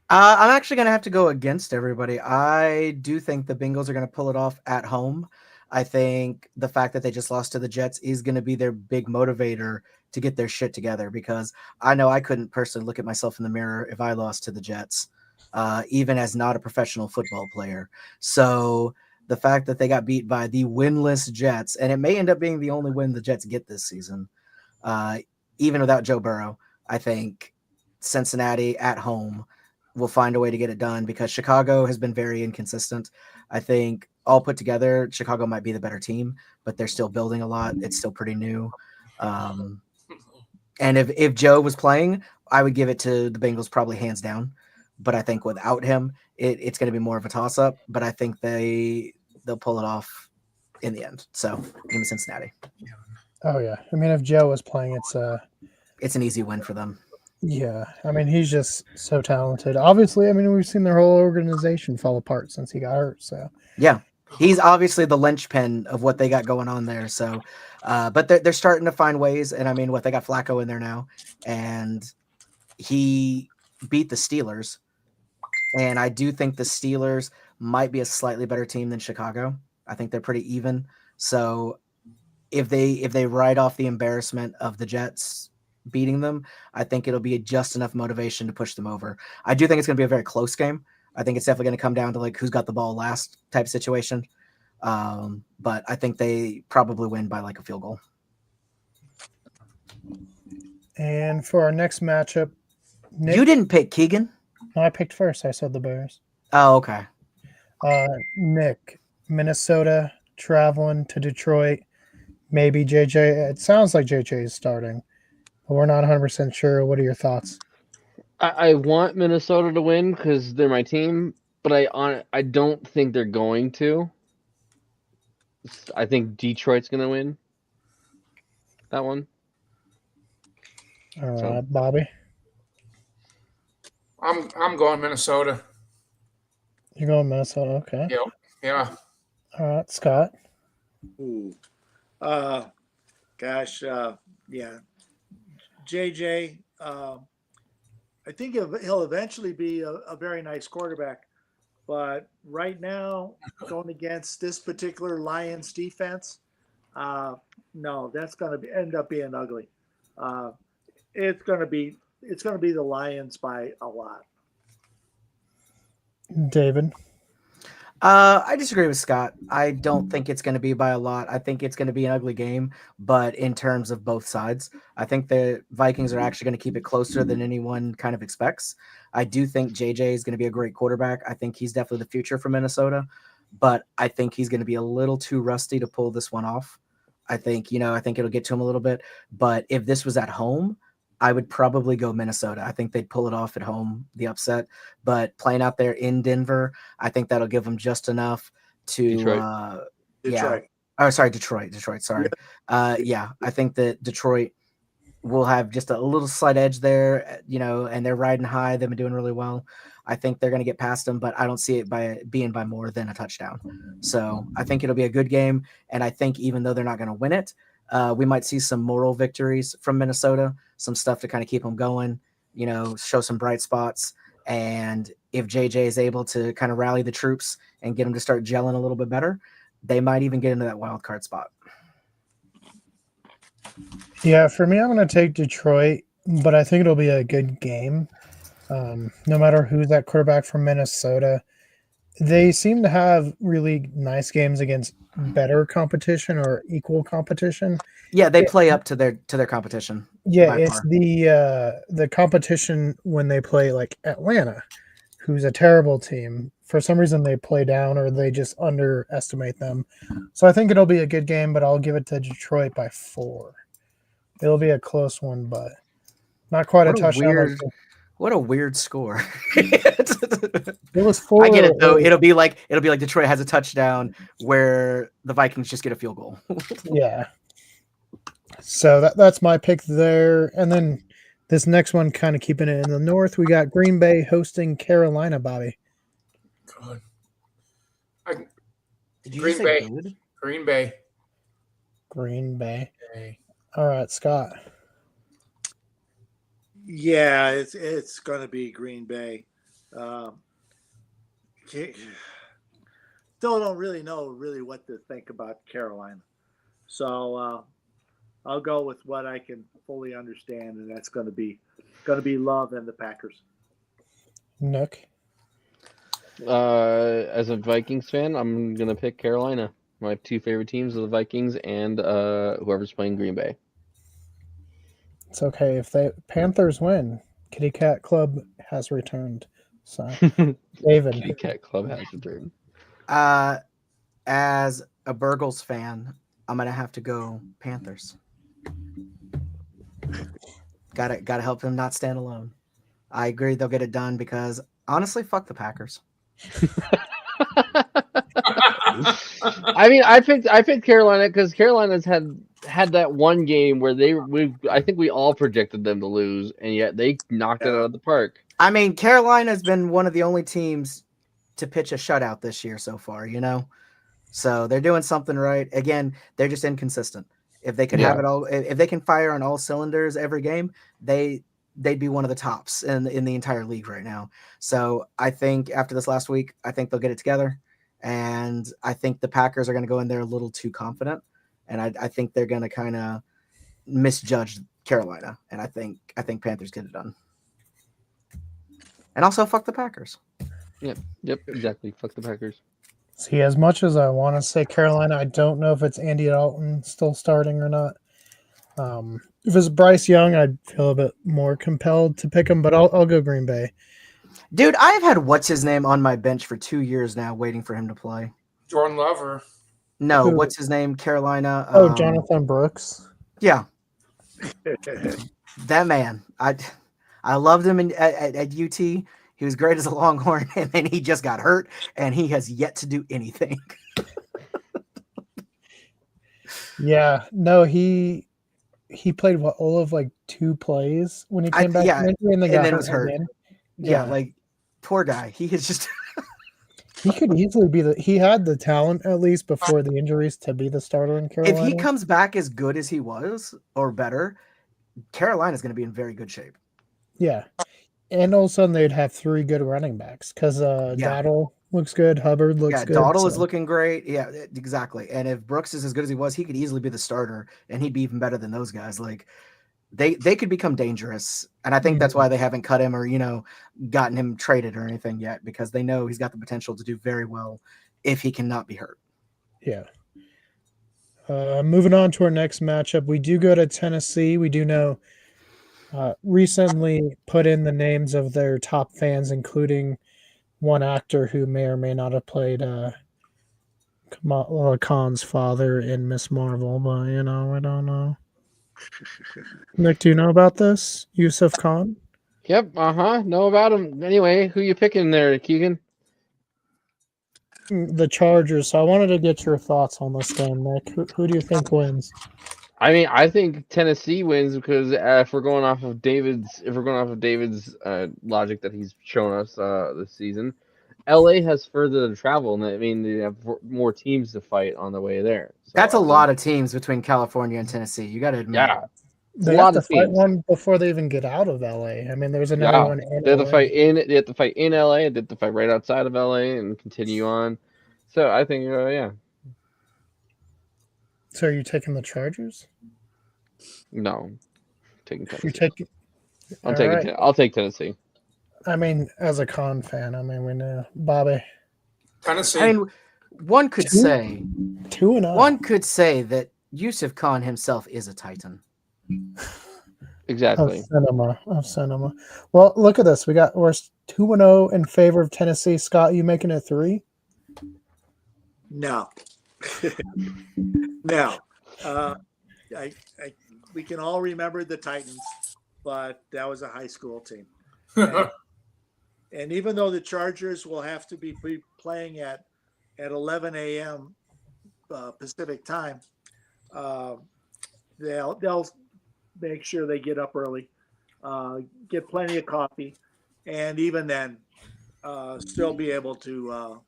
I'm actually going to have to go against everybody. I do think the Bengals are going to pull it off at home. I think the fact that they just lost to the Jets is going to be their big motivator to get their shit together, because I know I couldn't personally look at myself in the mirror if I lost to the Jets, even as not a professional football player. So the fact that they got beat by the winless Jets, and it may end up being the only win the Jets get this season, even without Joe Burrow, I think Cincinnati at home will find a way to get it done, because Chicago has been very inconsistent. I think all put together, Chicago might be the better team, but they're still building a lot. It's still pretty new. And if Joe was playing, I would give it to the Bengals probably hands down. But I think without him, it's going to be more of a toss-up. But I think they'll pull it off in the end. So give me Cincinnati. Oh, yeah. I mean, if Joe was playing, it's an easy win for them. Yeah, I mean, he's just so talented. Obviously, I mean, we've seen their whole organization fall apart since he got hurt. So yeah, he's obviously the linchpin of what they got going on there. So, but they're starting to find ways. And I mean, they got Flacco in there now, and he beat the Steelers. And I do think the Steelers might be a slightly better team than Chicago. I think they're pretty even. So if they write off the embarrassment of the Jets beating them, I think it'll be just enough motivation to push them over. I do think it's going to be a very close game. I think it's definitely going to come down to like who's got the ball last type situation. But I think they probably win by like a field goal. And for our next matchup, Nick, you didn't pick Keegan. No, I picked first. I said the Bears. Oh, okay. Nick, Minnesota traveling to Detroit. Maybe JJ. It sounds like JJ is starting, but we're not 100% sure. What are your thoughts? I want Minnesota to win because they're my team, but I don't think they're going to. I think Detroit's gonna win that one. All right, So- Bobby. I'm going Minnesota. You're going Minnesota. Okay. Yep. Yeah. All right, Scott. Ooh. Gosh. Yeah. JJ. I think he'll eventually be a very nice quarterback. But right now, going against this particular Lions defense, no, that's going to end up being ugly. It's going to be the Lions by a lot. David. I disagree with Scott. I don't think it's going to be by a lot. I think it's going to be an ugly game, but in terms of both sides, I think the Vikings are actually going to keep it closer than anyone kind of expects. I do think JJ is going to be a great quarterback. I think he's definitely the future for Minnesota, but I think he's going to be a little too rusty to pull this one off. I think it'll get to him a little bit, but if this was at home, I would probably go Minnesota. I think they'd pull it off at home, the upset, but playing out there in Denver, I think that'll give them just enough to, Detroit. yeah. Oh, sorry, Detroit. Sorry. Yeah, I think that Detroit will have just a little slight edge there, and they're riding high. They've been doing really well. I think they're going to get past them, but I don't see it being by more than a touchdown. So I think it'll be a good game. And I think even though they're not going to win it, we might see some moral victories from Minnesota, some stuff to kind of keep them going, show some bright spots. And if JJ is able to kind of rally the troops and get them to start gelling a little bit better, they might even get into that wild card spot. Yeah, for me, I'm going to take Detroit, but I think it'll be a good game. No matter who's that quarterback from Minnesota, they seem to have really nice games against better competition or equal competition. Yeah, they play up to their competition. Yeah, it's the competition when they play like Atlanta, who's a terrible team. For some reason, they play down or they just underestimate them. So I think it'll be a good game, but I'll give it to Detroit by 4. It'll be a close one, but not quite a touchdown. What a weird score. It was 4. I get it though. It'll be like Detroit has a touchdown where the Vikings just get a field goal. Yeah. So that's my pick there. And then this next one, kind of keeping it in the north, we got Green Bay hosting Carolina, Bobby. Good. Did you Green say Bay. good? Green Bay. Green Bay. Okay. All right, Scott. Yeah, it's going to be Green Bay. Still don't really know what to think about Carolina. So I'll go with what I can fully understand, and that's going to be Love and the Packers. Nick. As a Vikings fan, I'm gonna pick Carolina. My 2 favorite teams are the Vikings and whoever's playing Green Bay. It's okay if the Panthers win. Kitty Cat Club has returned. So, David. Kitty Cat Club has returned. As a Burgles fan, I'm gonna have to go Panthers. Gotta help them not stand alone. I agree they'll get it done because honestly, fuck the Packers. I mean, I picked Carolina because Carolina's had that one game where I think we all projected them to lose, and yet they knocked it out of the park. I mean, Carolina's been one of the only teams to pitch a shutout this year so far, So they're doing something right. Again, they're just inconsistent. If they could have it all, if they can fire on all cylinders every game, they'd be one of the tops in the entire league right now. So I think after this last week, I think they'll get it together. And I think the Packers are going to go in there a little too confident. And I think they're going to kind of misjudge Carolina. And I think Panthers get it done. And also fuck the Packers. Yep, exactly. Fuck the Packers. See, as much as I want to say Carolina, I don't know if it's Andy Dalton still starting or not. If it's Bryce Young, I'd feel a bit more compelled to pick him, but I'll go Green Bay. Dude, I've had what's his name on my bench for 2 years now, waiting for him to play. Jordan Lover. No, Who? what's his name? Carolina. Jonathan Brooks. Yeah, that man. I loved him at UT. He was great as a Longhorn, and then he just got hurt, and he has yet to do anything. Yeah, no, he played what all of like 2 plays when he came back Yeah, from injury and then and got then hurt was hurt. again. Yeah, Yeah. like poor guy. He is just He could easily be he had the talent at least before the injuries to be the starter in if Carolina. he comes back as good as he was or better, Carolina's going to be in very good shape. Yeah. And all of a sudden they'd have 3 good running backs because Yeah. Dowdle looks good, Hubbard looks good. Dowdle is so- looking great. Yeah, exactly. And if Brooks is as good as he was, he could easily be the starter, and he'd be even better than those guys. Like they could become dangerous, and I think that's why they haven't cut him or gotten him traded or anything yet, because they know he's got the potential to do very well if he cannot be hurt. Yeah. Moving on to our next matchup, we do go to Tennessee. We do know recently put in the names of their top fans, including one actor who may or may not have played Kamala Khan's father in Miss Marvel, but I don't know. Nick, do you know about this? Yusuf Khan? Yep. Know about him. Anyway, who you picking there, Keegan? The Chargers. So I wanted to get your thoughts on this game, Nick. Who do you think wins? I mean, I think Tennessee wins because if we're going off of David's logic that he's shown us this season, LA has further to travel, and I mean they have more teams to fight on the way there. So That's I a think- lot of teams between California and Tennessee. You got to admit. Yeah, They lot have to of fight teams. one before they even get out of LA. I mean, there's another yeah. one in They have LA. to fight in LA. They have to fight right outside of LA and continue on. So I think yeah. So are you taking the Chargers? No, taking You're Tennessee. taking. I'm All taking. right. I'll take Tennessee. I mean, as a Con fan, I mean, we know Bobby Tennessee. I mean, one could say 2-0. one could say that Yusuf Khan himself is a Titan. Exactly. Of cinema. Well, look at this. We're 2-0 in favor of Tennessee. Scott, you making it 3? No. No. We can all remember the Titans, but that was a high school team. And even though the Chargers will have to be playing at 11 a.m. Pacific time, they'll make sure they get up early, get plenty of coffee, and even then, still be able to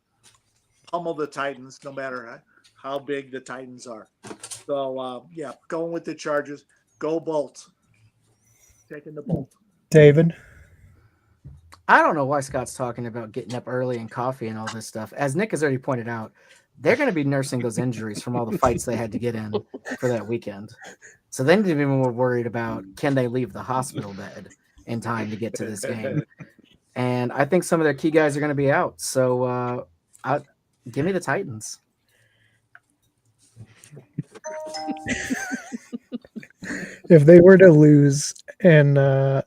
pummel the Titans, no matter how big the Titans are. So yeah, going with the Chargers. Go Bolts. Taking the Bolt. David. I don't know why Scott's talking about getting up early and coffee and all this stuff. As Nick has already pointed out, they're going to be nursing those injuries from all the fights they had to get in for that weekend. So they need to be more worried about, can they leave the hospital bed in time to get to this game? And I think some of their key guys are going to be out. So give me the Titans. If they were to lose, and I'm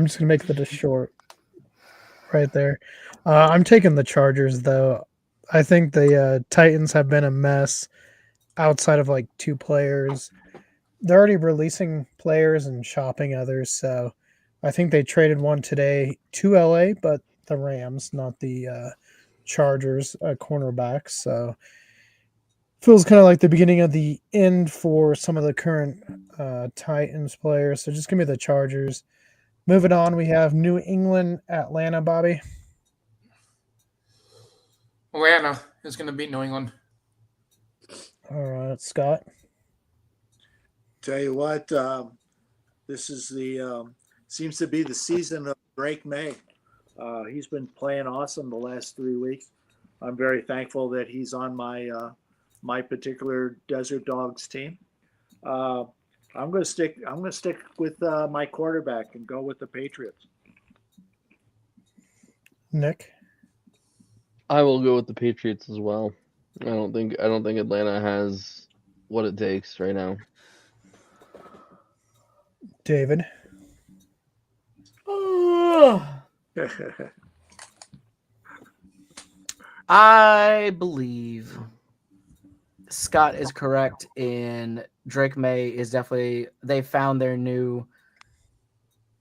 just gonna make that a short right there. I'm taking the Chargers though. I think the Titans have been a mess outside of like 2 players. They're already releasing players and shopping others, so I think they traded one today to LA, but the Rams, not the Chargers cornerbacks. So feels kind of like the beginning of the end for some of the current Titans players. So just give me the Chargers. Moving on, we have New England, Atlanta, Bobby. Atlanta is going to beat New England. All right, Scott. Tell you what, this is seems to be the season of Drake May. He's been playing awesome the last 3 weeks. I'm very thankful that he's on my particular Desert Dogs team. I'm going to stick with my quarterback and go with the Patriots. Nick. I will go with the Patriots as well. I don't think Atlanta has what it takes right now. David. I believe Scott is correct in Drake May is definitely, they found their new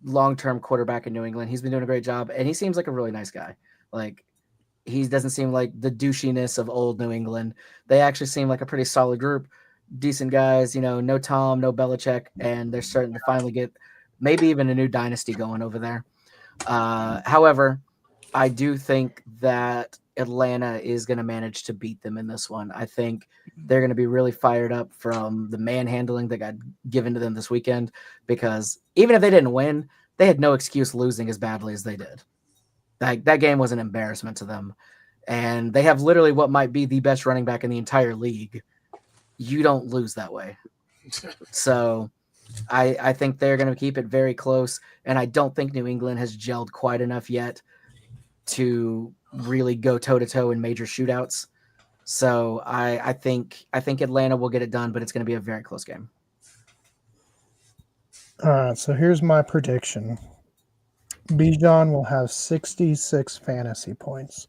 long-term quarterback in New England. He's been doing a great job, and he seems like a really nice guy. Like, he doesn't seem like the douchiness of old New England. They actually seem like a pretty solid group. decent guys. No Tom, no Belichick, and they're starting to finally get maybe even a new dynasty going over there. However, I do think that Atlanta is going to manage to beat them in this one. I think they're going to be really fired up from the manhandling that got given to them this weekend, because even if they didn't win, they had no excuse losing as badly as they did. That game was an embarrassment to them. And they have literally what might be the best running back in the entire league. You don't lose that way. So I think they're going to keep it very close. And I don't think New England has gelled quite enough yet to really go toe-to-toe in major shootouts. So I think Atlanta will get it done, but it's going to be a very close game. All right, so here's my prediction. Bijan will have 66 fantasy points.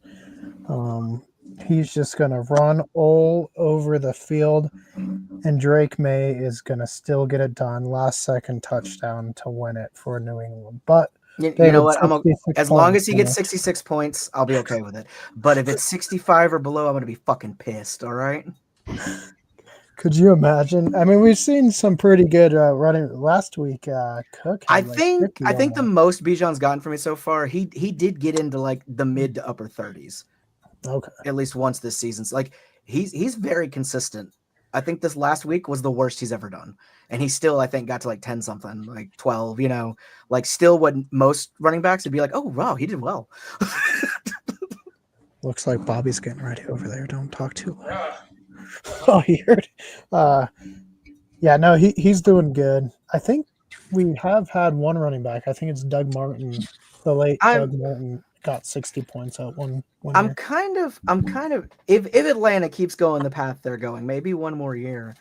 He's just going to run all over the field, and Drake May is going to still get it done. Last second touchdown to win it for New England. But you know what? As long as he gets 66 points, I'll be okay with it. But if it's 65 or below, I'm going to be fucking pissed. All right. Could you imagine? I mean, we've seen some pretty good running last week. Cook. I think the most Bijan's gotten from me so far, he did get into like the mid to upper 30s. Okay. At least once this season. So, like he's very consistent. I think this last week was the worst he's ever done. And he still, I think, got to like 10 something, like 12, like still what most running backs would be like, oh, wow, he did well. Looks like Bobby's getting ready over there. Don't talk too loud. Oh, he heard. Yeah, no, he's doing good. I think we have had one running back. I think it's Doug Martin, the late Doug Martin. Got 60 points out one I'm year. kind of if Atlanta keeps going the path they're going, maybe one more year,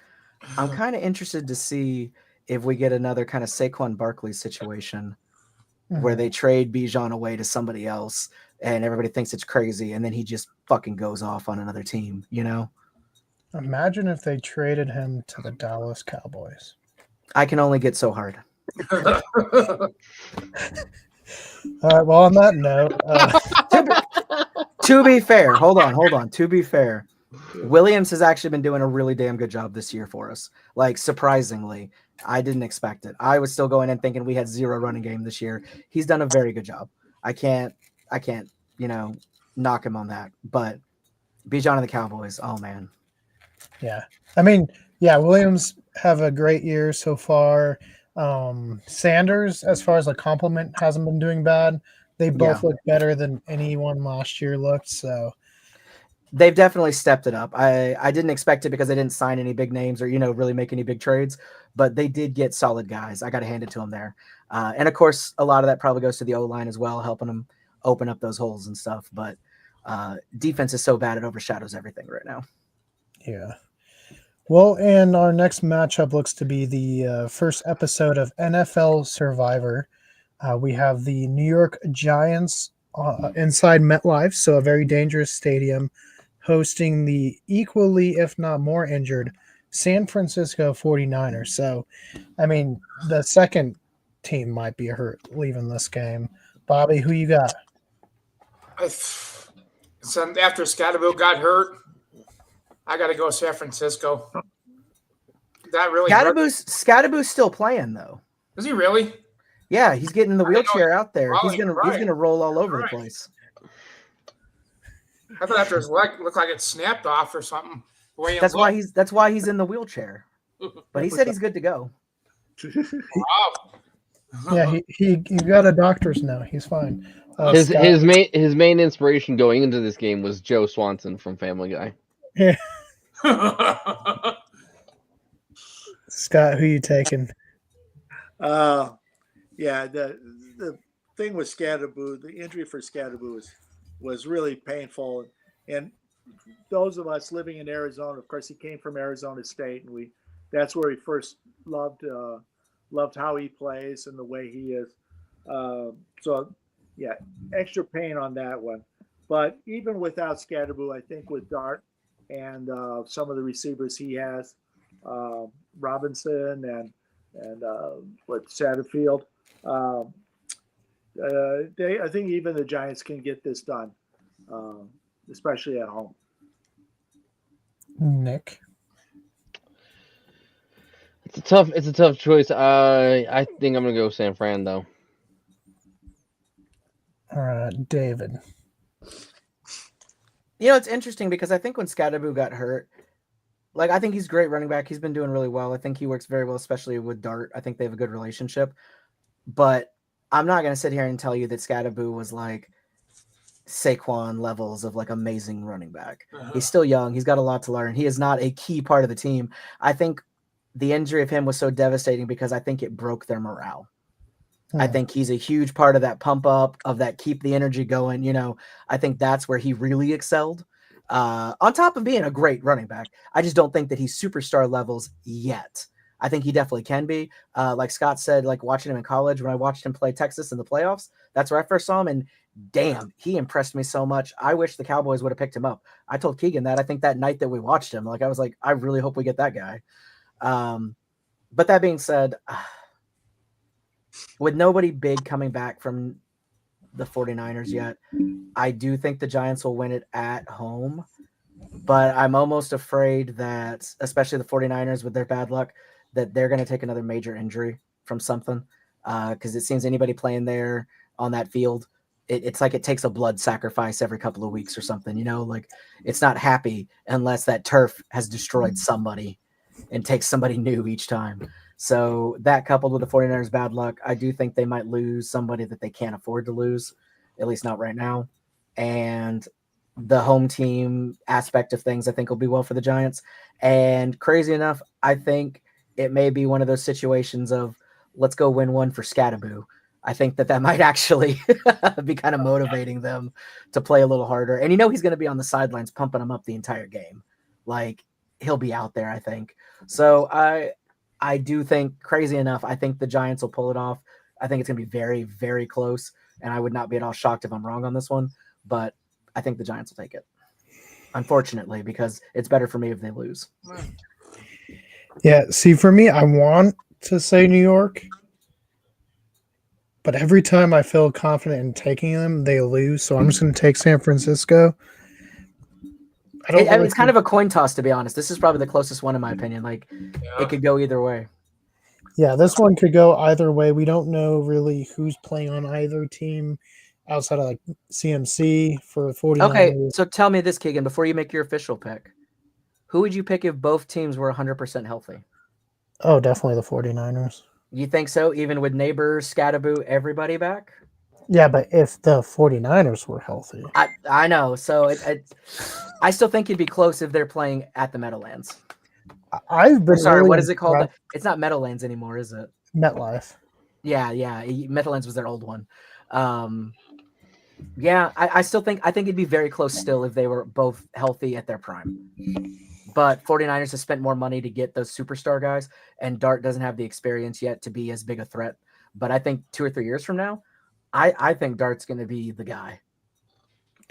I'm kind of interested to see if we get another kind of Saquon Barkley situation where they trade Bijan away to somebody else and everybody thinks it's crazy, and then he just fucking goes off on another team, Imagine if they traded him to the Dallas Cowboys. I can only get so hard. All right, well, on that note, to be fair, hold on. To be fair, Williams has actually been doing a really damn good job this year for us. Like, surprisingly, I didn't expect it. I was still going in thinking we had zero running game this year. He's done a very good job. I can't, knock him on that. But Bijan and the Cowboys, oh man. Yeah. I mean, yeah, Williams have a great year so far. Sanders, as far as a compliment, hasn't been doing bad. They both look better than anyone last year looked. So they've definitely stepped it up. I didn't expect it because they didn't sign any big names or, really make any big trades, but they did get solid guys. I got to hand it to them there. And of course, a lot of that probably goes to the O-line as well, helping them open up those holes and stuff. But defense is so bad, it overshadows everything right now. Yeah. Well, and our next matchup looks to be the first episode of NFL Survivor. We have the New York Giants inside MetLife, so a very dangerous stadium, hosting the equally, if not more injured, San Francisco 49ers. So, I mean, the second team might be hurt leaving this game. Bobby, who you got? So after Scottaboo got hurt, I got to go San Francisco. That really Scottaboo's still playing though. Is he really? Yeah, he's getting the wheelchair out there. He's gonna roll all over the place. I thought after his leg looked like it snapped off or something. That's why he's in the wheelchair. But he said he's good to go. Wow. Yeah, he got a doctor's note. He's fine. His main inspiration going into this game was Joe Swanson from Family Guy. Yeah. Scott, who you taking? Yeah, the thing with Scatterboo, the injury for Scatterboo was really painful. And those of us living in Arizona, of course, he came from Arizona State, and that's where he first loved how he plays and the way he is. So, yeah, extra pain on that one. But even without Scatterboo, I think with Dart and some of the receivers he has, Robinson and Satterfield, I think even the Giants can get this done, especially at home. Nick. It's a tough choice. I think I'm gonna go San Fran though. All right, David. It's interesting because I think when Scadaboo got hurt, like I think he's a great running back. He's been doing really well. I think he works very well, especially with Dart. I think they have a good relationship. But I'm not gonna sit here and tell you that Scadaboo was like Saquon levels of like amazing running back. He's still young. He's got a lot to learn. He is not a key part of the team. I think the injury of him was so devastating because I think it broke their morale. I think he's a huge part of that pump up, of that keep the energy going. I think that's where he really excelled. On top of being a great running back, I just don't think that he's superstar levels yet. I think he definitely can be. Like Scott said, like watching him in college, when I watched him play Texas in the playoffs, that's where I first saw him. And damn, he impressed me so much. I wish the Cowboys would have picked him up. I told Keegan that I think that night that we watched him, like I was like, I really hope we get that guy. But that being said, with nobody big coming back from the 49ers yet, I do think the Giants will win it at home. But I'm almost afraid that, especially the 49ers with their bad luck, that they're going to take another major injury from something. Because it seems anybody playing there on that field, it's like it takes a blood sacrifice every couple of weeks or something. Like it's not happy unless that turf has destroyed somebody and takes somebody new each time. So that coupled with the 49ers bad luck, I do think they might lose somebody that they can't afford to lose, at least not right now. And the home team aspect of things, I think, will be well for the Giants. And crazy enough, I think it may be one of those situations of let's go win one for Scadaboo. I think that might actually be kind of motivating them to play a little harder. And he's going to be on the sidelines pumping them up the entire game. Like he'll be out there, I think. So I do think, crazy enough, I think the Giants will pull it off. I think it's going to be very, very close. And I would not be at all shocked if I'm wrong on this one. But I think the Giants will take it, unfortunately, because it's better for me if they lose. Yeah, see, for me, I want to say New York, but every time I feel confident in taking them, they lose. So I'm just going to take San Francisco. It's kind of a coin toss, to be honest. This is probably the closest one, in my opinion. Like, it could go either way. Yeah, this one could go either way. We don't know really who's playing on either team outside of like CMC for 49ers. Okay, so tell me this, Keegan, before you make your official pick. Who would you pick if both teams were 100% healthy? Oh, definitely the 49ers. You think so? Even with neighbors, Scadaboo, everybody back? Yeah, but if the 49ers were healthy. I know. So I still think you'd be close if they're playing at the Meadowlands. I've been sorry, really what is it called? It's not Meadowlands anymore, is it? MetLife. Yeah. Meadowlands was their old one. Yeah, I think it'd be very close still if they were both healthy at their prime. But 49ers have spent more money to get those superstar guys, and Dart doesn't have the experience yet to be as big a threat. But I think 2 or 3 years from now, I think Dart's going to be the guy.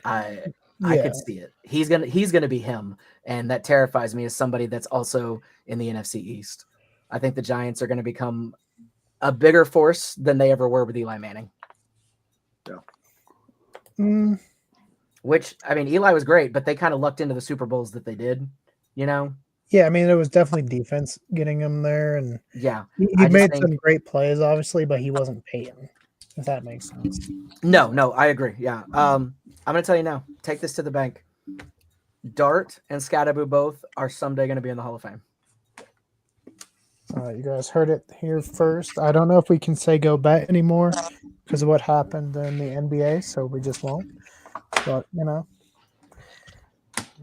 I could see it. He's gonna be him, and that terrifies me as somebody that's also in the NFC East. I think the Giants are going to become a bigger force than they ever were with Eli Manning. Yeah. Which, I mean, Eli was great, but they kind of lucked into the Super Bowls that they did, Yeah, I mean, it was definitely defense getting him there, and yeah, he made some great plays, obviously, but he wasn't Peyton, if that makes sense. No, I agree. Yeah, I'm gonna tell you now. Take this to the bank. Dart and Scadaboo both are someday going to be in the Hall of Fame. You guys heard it here first. I don't know if we can say go bet anymore because of what happened in the NBA, so we just won't. But,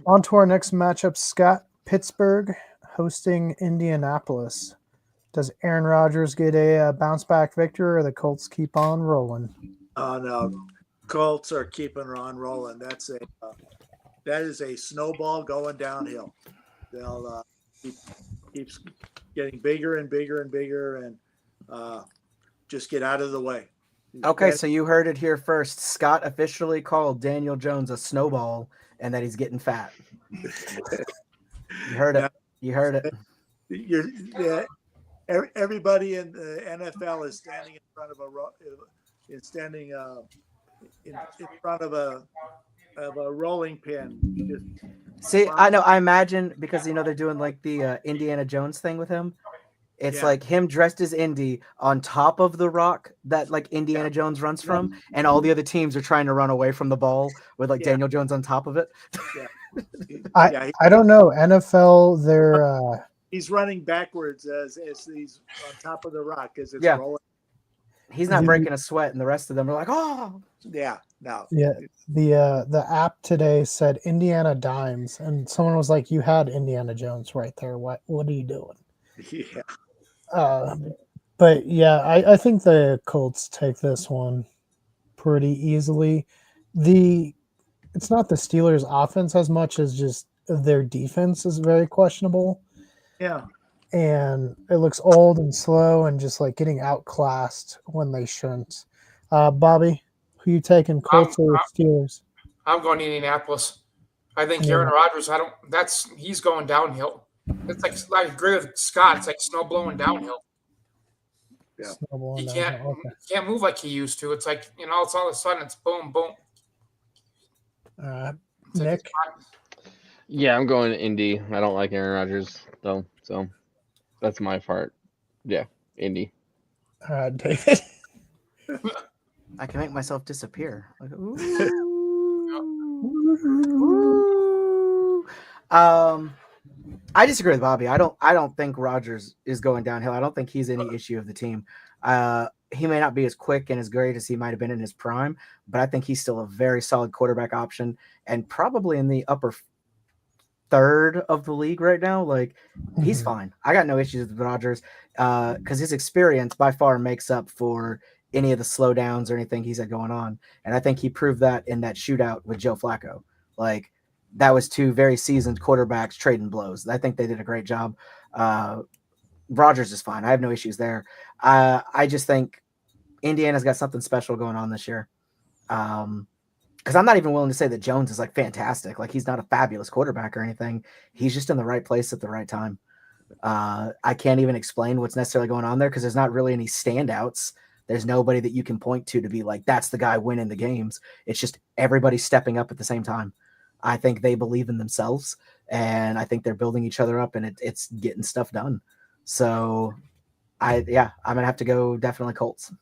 on to our next matchup, Scott. Pittsburgh hosting Indianapolis. Does Aaron Rodgers get a bounce-back victory, or the Colts keep on rolling? Oh, no. Colts are keeping on rolling. That is a snowball going downhill. They'll keeps getting bigger and bigger and bigger, and just get out of the way. Okay, so you heard it here first. Scott officially called Daniel Jones a snowball and that he's getting fat. You heard it. You heard it. Everybody in the NFL is standing in front of a rolling pin. See, I know. I imagine because they're doing like the Indiana Jones thing with him. It's Yeah. like him dressed as Indy on top of the rock that like Indiana Jones runs from, and all the other teams are trying to run away from the ball with like Yeah. Daniel Jones on top of it. I don't know. NFL, they're he's running backwards as he's on top of the rock as it's Yeah. rolling. He's not The- breaking a sweat, and the rest of them are like, oh, Yeah, no. yeah. The app today said Indiana Dimes, and someone was like, "You had Indiana Jones right there. What are you doing?" Yeah. But yeah, I think the Colts take this one pretty easily. It's not the Steelers' offense as much as just their defense is very questionable, Yeah. and it looks old and slow and just like getting outclassed when they shouldn't. Bobby, who you taking, Colts or Steelers? I'm going to Indianapolis. I think Yeah. Aaron Rodgers. He's going downhill. It's like I agree with Scott. It's like snow blowing downhill. Yeah. Snowball He down. can't Okay. can't move like he used to. It's like it's all of a sudden it's boom boom. It's like Nick, Yeah, I'm going to Indy. I don't like Aaron Rodgers though, so that's my part. Yeah, Indy. David. I can make myself disappear. Like, ooh. I disagree with Bobby. I don't think Rodgers is going downhill. I don't think he's any issue of the team. He may not be as quick and as great as he might have been in his prime, but I think he's still a very solid quarterback option and probably in the upper third of the league right now. Like he's fine. I got no issues with Rodgers because his experience by far makes up for any of the slowdowns or anything he's had going on. And I think he proved that in that shootout with Joe Flacco. Like that was two very seasoned quarterbacks trading blows. I think they did a great job. Rodgers is fine. I have no issues there. I just think Indiana's got something special going on this year. Because I'm not even willing to say that Jones is like fantastic. Like he's not a fabulous quarterback or anything. He's just in the right place at the right time. I can't even explain what's necessarily going on there because there's not really any standouts. There's nobody that you can point to be like, that's the guy winning the games. It's just everybody stepping up at the same time. I think they believe in themselves, and I think they're building each other up, and it's getting stuff done. So, I'm gonna have to go definitely Colts.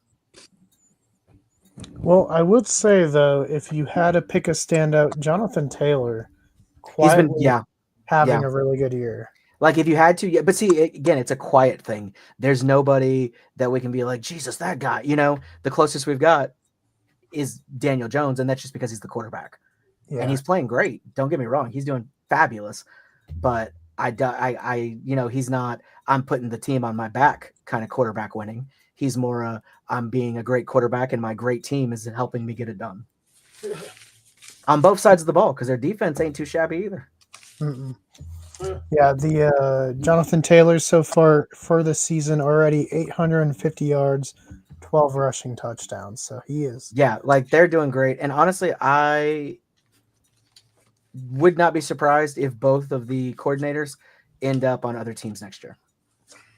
Well, I would say though, if you had to pick a standout, Jonathan Taylor, quietly having a really good year. Like if you had to, but see, again, it's a quiet thing. There's nobody that we can be like, Jesus, that guy. The closest we've got is Daniel Jones, and that's just because he's the quarterback, and he's playing great. Don't get me wrong, he's doing fabulous, but he's not. I'm putting the team on my back kind of quarterback winning. He's more I'm being a great quarterback, and my great team is helping me get it done on both sides of the ball because their defense ain't too shabby either. Mm-mm. Yeah, the Jonathan Taylor so far for the season already 850 yards, 12 rushing touchdowns. So he is. Yeah, like they're doing great. And honestly, I would not be surprised if both of the coordinators end up on other teams next year.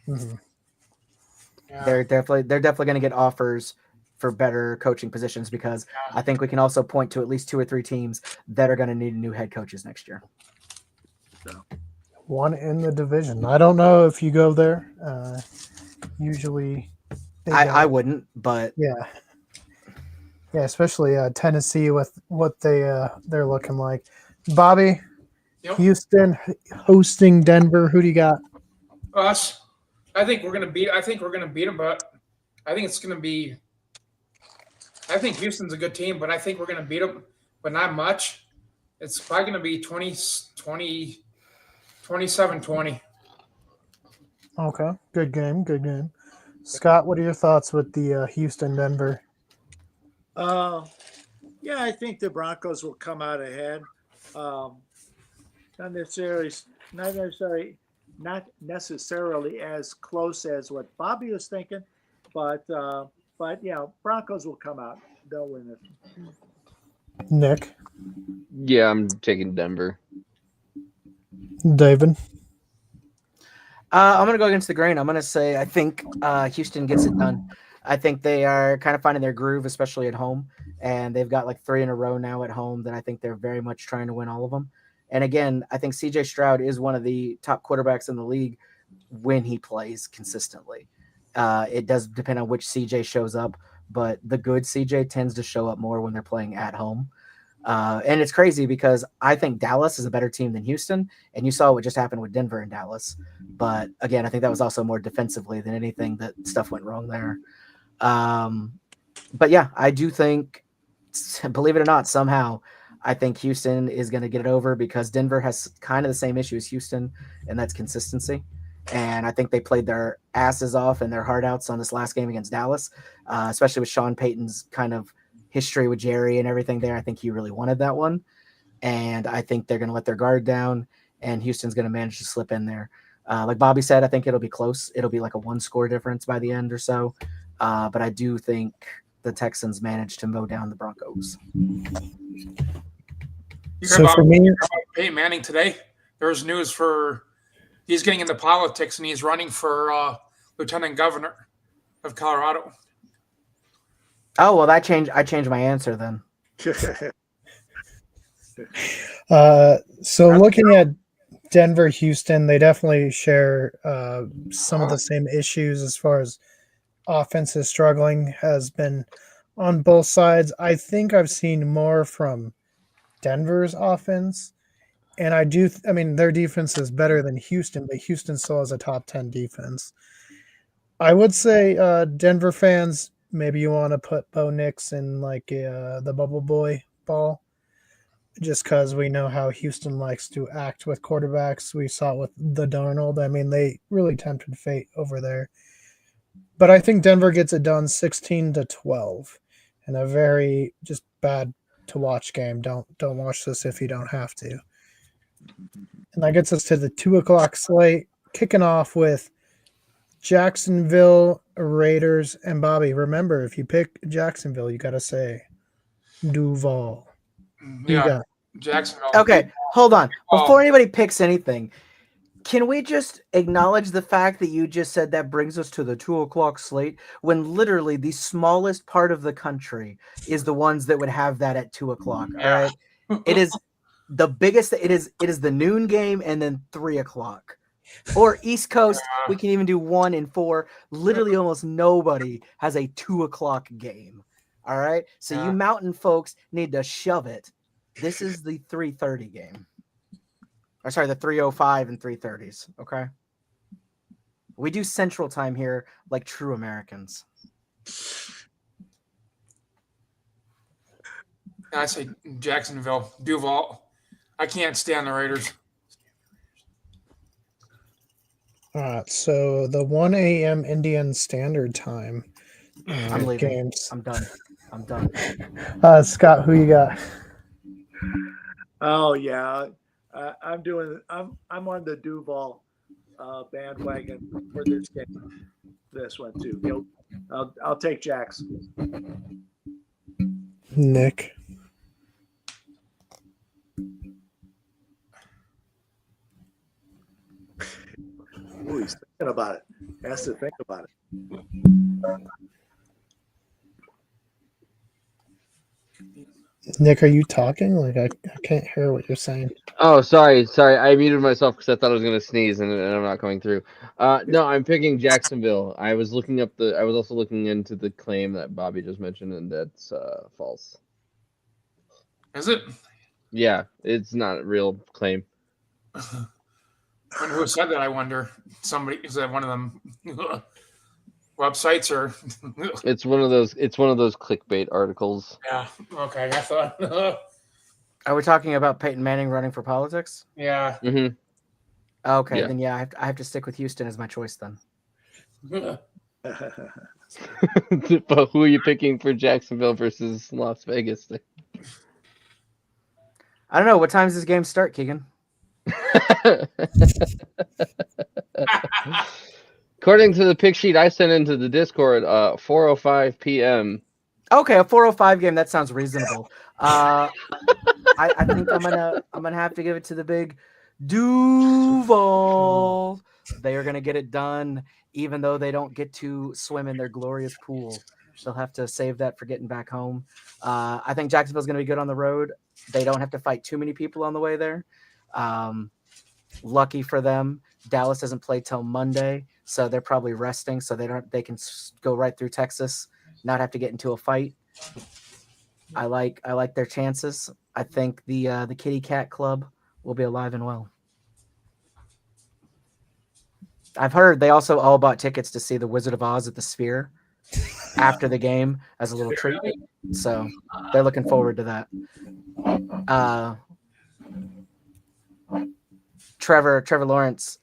Mm-hmm. Yeah. They're definitely going to get offers for better coaching positions because I think we can also point to at least 2 or 3 teams that are going to need new head coaches next year. One in the division. I don't know if you go there. Usually, I wouldn't, but yeah, especially Tennessee with what they're looking like. Bobby, Houston hosting Denver. Who do you got? Us. I think we're gonna beat them, but I think it's gonna be. I think Houston's a good team, but I think we're gonna beat them, but not much. It's probably gonna be 27-20. Okay, good game. Scott, what are your thoughts with the Houston Denver? I think the Broncos will come out ahead. Not necessarily as close as what Bobby was thinking, but Broncos will come out. They'll win it. Nick, Yeah, I'm taking Denver. David. I'm going to go against the grain. I'm going to say I think Houston gets it done. I think they are kind of finding their groove, especially at home. And they've got like 3 in a row now at home that I think they're very much trying to win all of them. And again, I think CJ Stroud is one of the top quarterbacks in the league. when he plays consistently. It does depend on which CJ shows up, but the good CJ tends to show up more when they're playing at home. And it's crazy because I think Dallas is a better team than Houston, and you saw what just happened with Denver and Dallas. But again, I think that was also more defensively than anything that stuff went wrong there. But yeah, I do think, believe it or not, somehow I think Houston is going to get it over because Denver has kind of the same issue as Houston, and that's consistency. And I think they played their asses off and their heart outs on this last game against Dallas, especially with Sean Payton's kind of history with Jerry and everything there. I think he really wanted that one. And I think they're going to let their guard down, and Houston's going to manage to slip in there. Like Bobby said, I think it'll be close. It'll be like a 1-score difference by the end or so. But I do think the Texans managed to mow down the Broncos. You heard So about, for me, about Peyton Manning today? There's news for he's getting into politics and he's running for lieutenant governor of Colorado. Oh, well, I changed my answer then. so looking at Denver, Houston, they definitely share some of the same issues as far as offenses struggling has been on both sides. I think I've seen more from Denver's offense, and I mean, their defense is better than Houston, but Houston still has a top 10 defense. I would say Denver fans, maybe you want to put Bo Nix in like the bubble boy ball, just because we know how Houston likes to act with quarterbacks. We saw it with the Darnold. I mean, they really tempted fate over there. But I think Denver gets it done 16-12 in a very just bad to watch game. Don't watch this if you don't have to. And that gets us to the 2:00 slate, kicking off with Jacksonville Raiders. And Bobby, remember, if you pick Jacksonville, you got to say Duval. Who you Yeah, got? Jacksonville. Okay, hold on. Oh. Before anybody picks anything, can we just acknowledge the fact that you just said that brings us to the 2:00 slate when literally the smallest part of the country is the ones that would have that at 2:00? Yeah. All right. It is the biggest. It is the noon game and then 3:00. Or East Coast, we can even do 1 and 4. Literally almost nobody has a 2:00 game. All right. So Yeah. you mountain folks need to shove it. This is the 3:30 game. Or sorry, the 3:05 and 3:30s. Okay. We do Central Time here like true Americans. I say Jacksonville, Duval. I can't stand the Raiders. All right, so the 1 a.m. Indian Standard Time I'm leaving. games. I'm done. I'm done. Scott, who you got? Oh yeah, I'm on the Duval bandwagon for this game. This one too. I'll take Jackson. Nick. Ooh, he's thinking about it. He has to think about it. Nick, are you talking? Like I can't hear what you're saying. Oh, sorry. I muted myself because I thought I was gonna sneeze and I'm not coming through. No, I'm picking Jacksonville. I was also looking into the claim that Bobby just mentioned, and that's false. Is it? Yeah, it's not a real claim. Who said that? I wonder. Somebody, is that one of them websites or? It's one of those clickbait articles. Yeah. Okay. I thought. Are we talking about Peyton Manning running for politics? Yeah. Mm-hmm. Okay, Yeah. then yeah, I have to stick with Houston as my choice then. But who are you picking for Jacksonville versus Las Vegas? I don't know. What time does this game start, Keegan? According to the pick sheet I sent into the Discord, 4:05 p.m. Okay, a 4:05 game. That sounds reasonable. I think I'm gonna have to give it to the big Duval. They are gonna get it done, even though they don't get to swim in their glorious pool. They'll have to save that for getting back home. I think Jacksonville's gonna be good on the road. They don't have to fight too many people on the way there. Lucky for them, Dallas doesn't play till Monday, so they're probably resting, so they can go right through Texas, not have to get into a fight. I like their chances. I think the Kitty Cat Club will be alive and well. I've heard they also all bought tickets to see the Wizard of Oz at the Sphere after the game as a little treat. So they're looking forward to that. Trevor Lawrence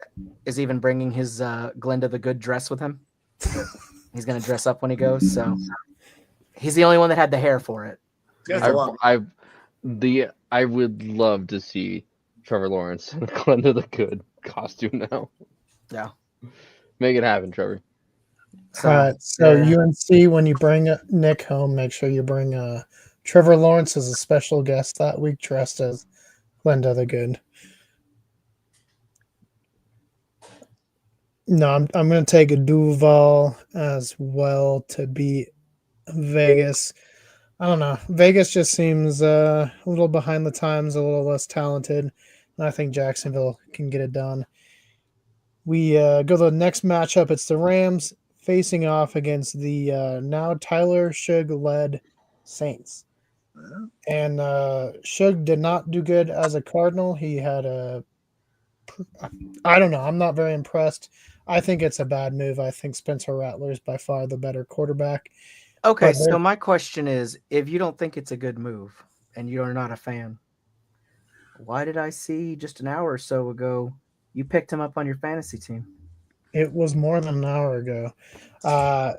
is even bringing his Glinda the Good dress with him. He's going to dress up when he goes. So he's the only one that had the hair for it. I would love to see Trevor Lawrence in a Glenda the Good costume now. Yeah. Make it happen, Trevor. All right. So UNC, when you bring Nick home, make sure you bring Trevor Lawrence as a special guest that week, dressed as Linda the Good. No, I'm going to take a Duval as well to beat Vegas. I don't know. Vegas just seems a little behind the times, a little less talented. And I think Jacksonville can get it done. We go to the next matchup. It's the Rams facing off against the now Tyler Shug-led Saints. And Shug did not do good as a Cardinal. He had I don't know. I'm not very impressed. I think it's a bad move. I think Spencer Rattler is by far the better quarterback. Okay, so my question is, if you don't think it's a good move and you're not a fan, why did I see just an hour or so ago you picked him up on your fantasy team? It was more than an hour ago. I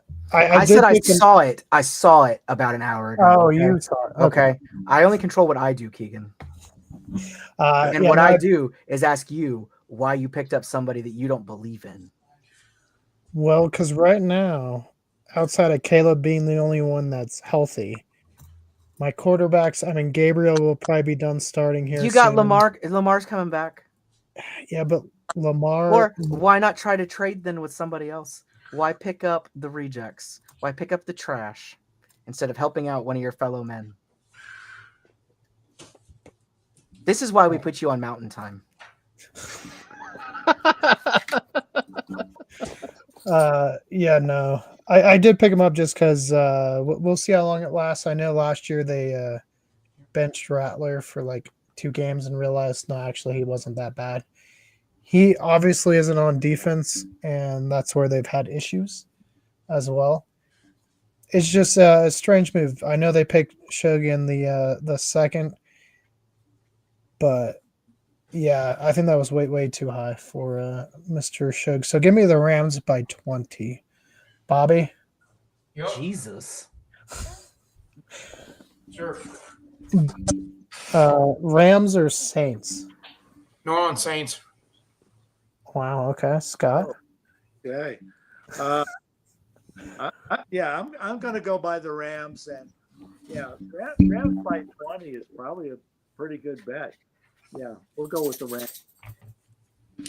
said I saw it. I saw it about an hour ago. Oh, okay? you saw it. Okay. I only control what I do, Keegan. I do is ask you why you picked up somebody that you don't believe in. Well, because right now, outside of Caleb being the only one that's healthy, my quarterbacks, I mean, Gabriel will probably be done starting here. You got soon. Lamar. Lamar's coming back. Yeah, but Lamar. Or why not try to trade then with somebody else? Why pick up the rejects? Why pick up the trash instead of helping out one of your fellow men? This is why we put you on mountain time. Yeah, no. I did pick him up just because we'll see how long it lasts. I know last year they benched Rattler for like 2 games and realized, no, actually he wasn't that bad. He obviously isn't on defense, and that's where they've had issues as well. It's just a strange move. I know they picked Shug in the second, but yeah, I think that was way too high for Mr. Shug. So give me the Rams by 20. Bobby? Yep. Jesus. Sure. Rams or Saints? New Orleans Saints. Wow. Okay, Scott. Okay. I'm going to go by the Rams, and Rams by 20 is probably a pretty good bet. Yeah, we'll go with the Rams.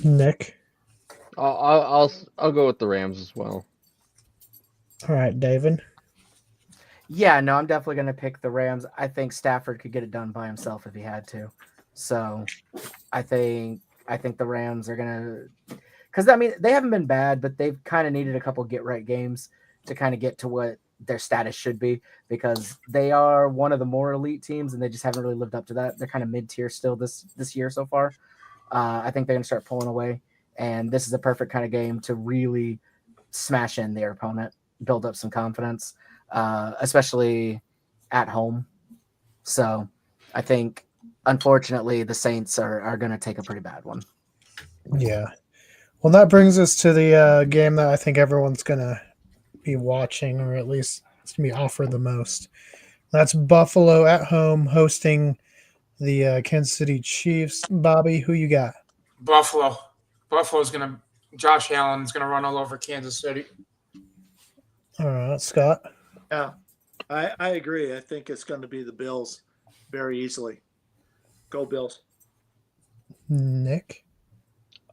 Nick. I'll go with the Rams as well. All right, David. Yeah, no, I'm definitely going to pick the Rams. I think Stafford could get it done by himself if he had to. So I think the Rams are going to – because, I mean, they haven't been bad, but they've kind of needed a couple get-right games to kind of get to what their status should be, because they are one of the more elite teams, and they just haven't really lived up to that. They're kind of mid-tier still this year so far. I think they're going to start pulling away, and this is a perfect kind of game to really smash in their opponent, build up some confidence, especially at home. So I think, unfortunately, the Saints are going to take a pretty bad one. Yeah. Well, that brings us to the game that I think everyone's going to be watching, or at least it's going to be offered the most. That's Buffalo at home hosting the Kansas City Chiefs. Bobby, who you got? Buffalo. Josh Allen's going to run all over Kansas City. All right, Scott. Yeah, I agree. I think it's going to be the Bills very easily. Go Bills. Nick.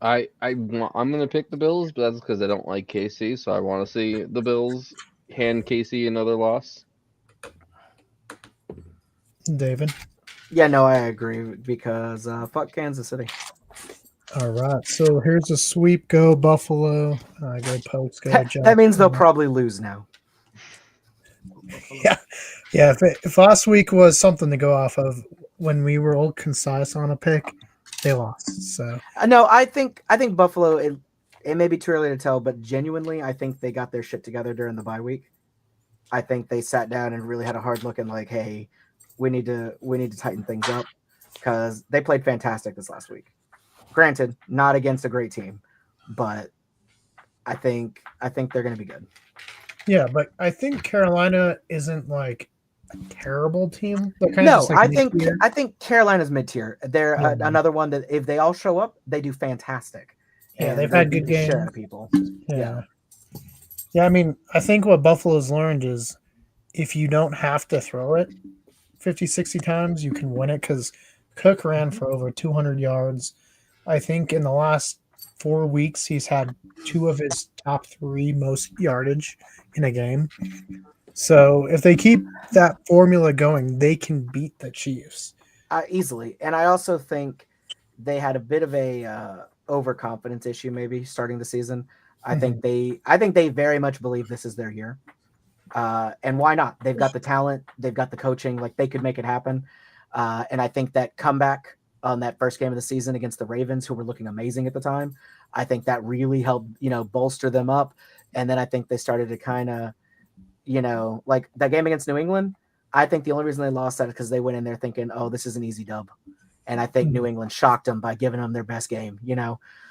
I'm going to pick the Bills, but that's because I don't like KC, so I want to see the Bills hand KC another loss. David. Yeah, no, I agree, because fuck Kansas City. All right. So here's a sweep. Go Buffalo. Go Pokes. Go That Jets. means they'll probably lose now. Yeah. Yeah. If last week was something to go off of when we were all concise on a pick, they lost. So No, I think Buffalo. It may be too early to tell, but genuinely, I think they got their shit together during the bye week. I think they sat down and really had a hard look and like, hey, we need to tighten things up because they played fantastic this last week. Granted, not against a great team, but I think they're going to be good. yeah, but I think Carolina isn't like a terrible team. They're kind of No, just like I think Carolina's mid tier. They're Yeah. another one that if they all show up, they do fantastic. Yeah, And they've they had beat good the shit games. out of people. Yeah. Yeah, I mean, I think what Buffalo's learned is if you don't have to throw it 50, 60 times, you can win it because Cook ran for over 200 yards. I think in the last 4 weeks, he's had 2 of his top 3 most yardage in a game. So if they keep that formula going, they can beat the Chiefs. Easily. And I also think they had a bit of a overconfidence issue maybe starting the season. I think they very much believe this is their year. And why not? They've got the talent, they've got the coaching, like they could make it happen. And I think that comeback on that first game of the season against the Ravens, who were looking amazing at the time, I think that really helped, bolster them up. And then I think they started to kind of, like that game against New England. I think the only reason they lost that is because they went in there thinking, oh, this is an easy dub. And I think New England shocked them by giving them their best game,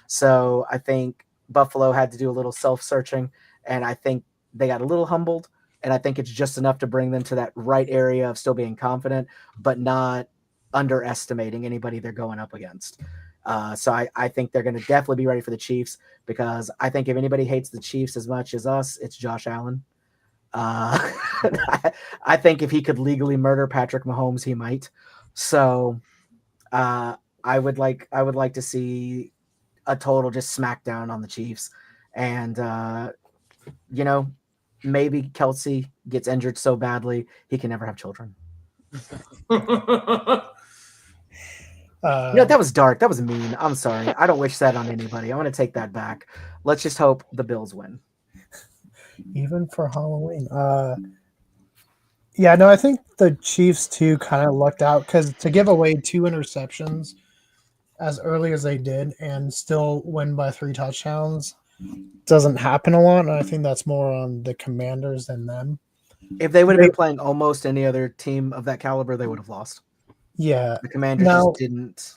So I think Buffalo had to do a little self-searching, and I think they got a little humbled, and I think it's just enough to bring them to that right area of still being confident, but not underestimating anybody they're going up against. So I think they're going to definitely be ready for the Chiefs, because I think if anybody hates the Chiefs as much as us, it's Josh Allen. I think if he could legally murder Patrick Mahomes, he might. So I would like to see a total just smackdown on the Chiefs, and maybe Kelsey gets injured so badly he can never have children. That was dark. That was mean. I'm sorry. I don't wish that on anybody. I'm going to take that back. Let's just hope the Bills win. Even for Halloween. Yeah, no, I think the Chiefs too kind of lucked out because to give away 2 interceptions as early as they did and still win by 3 touchdowns doesn't happen a lot. And I think that's more on the Commanders than them. If they would have been playing almost any other team of that caliber, they would have lost. Yeah, the Commanders just didn't.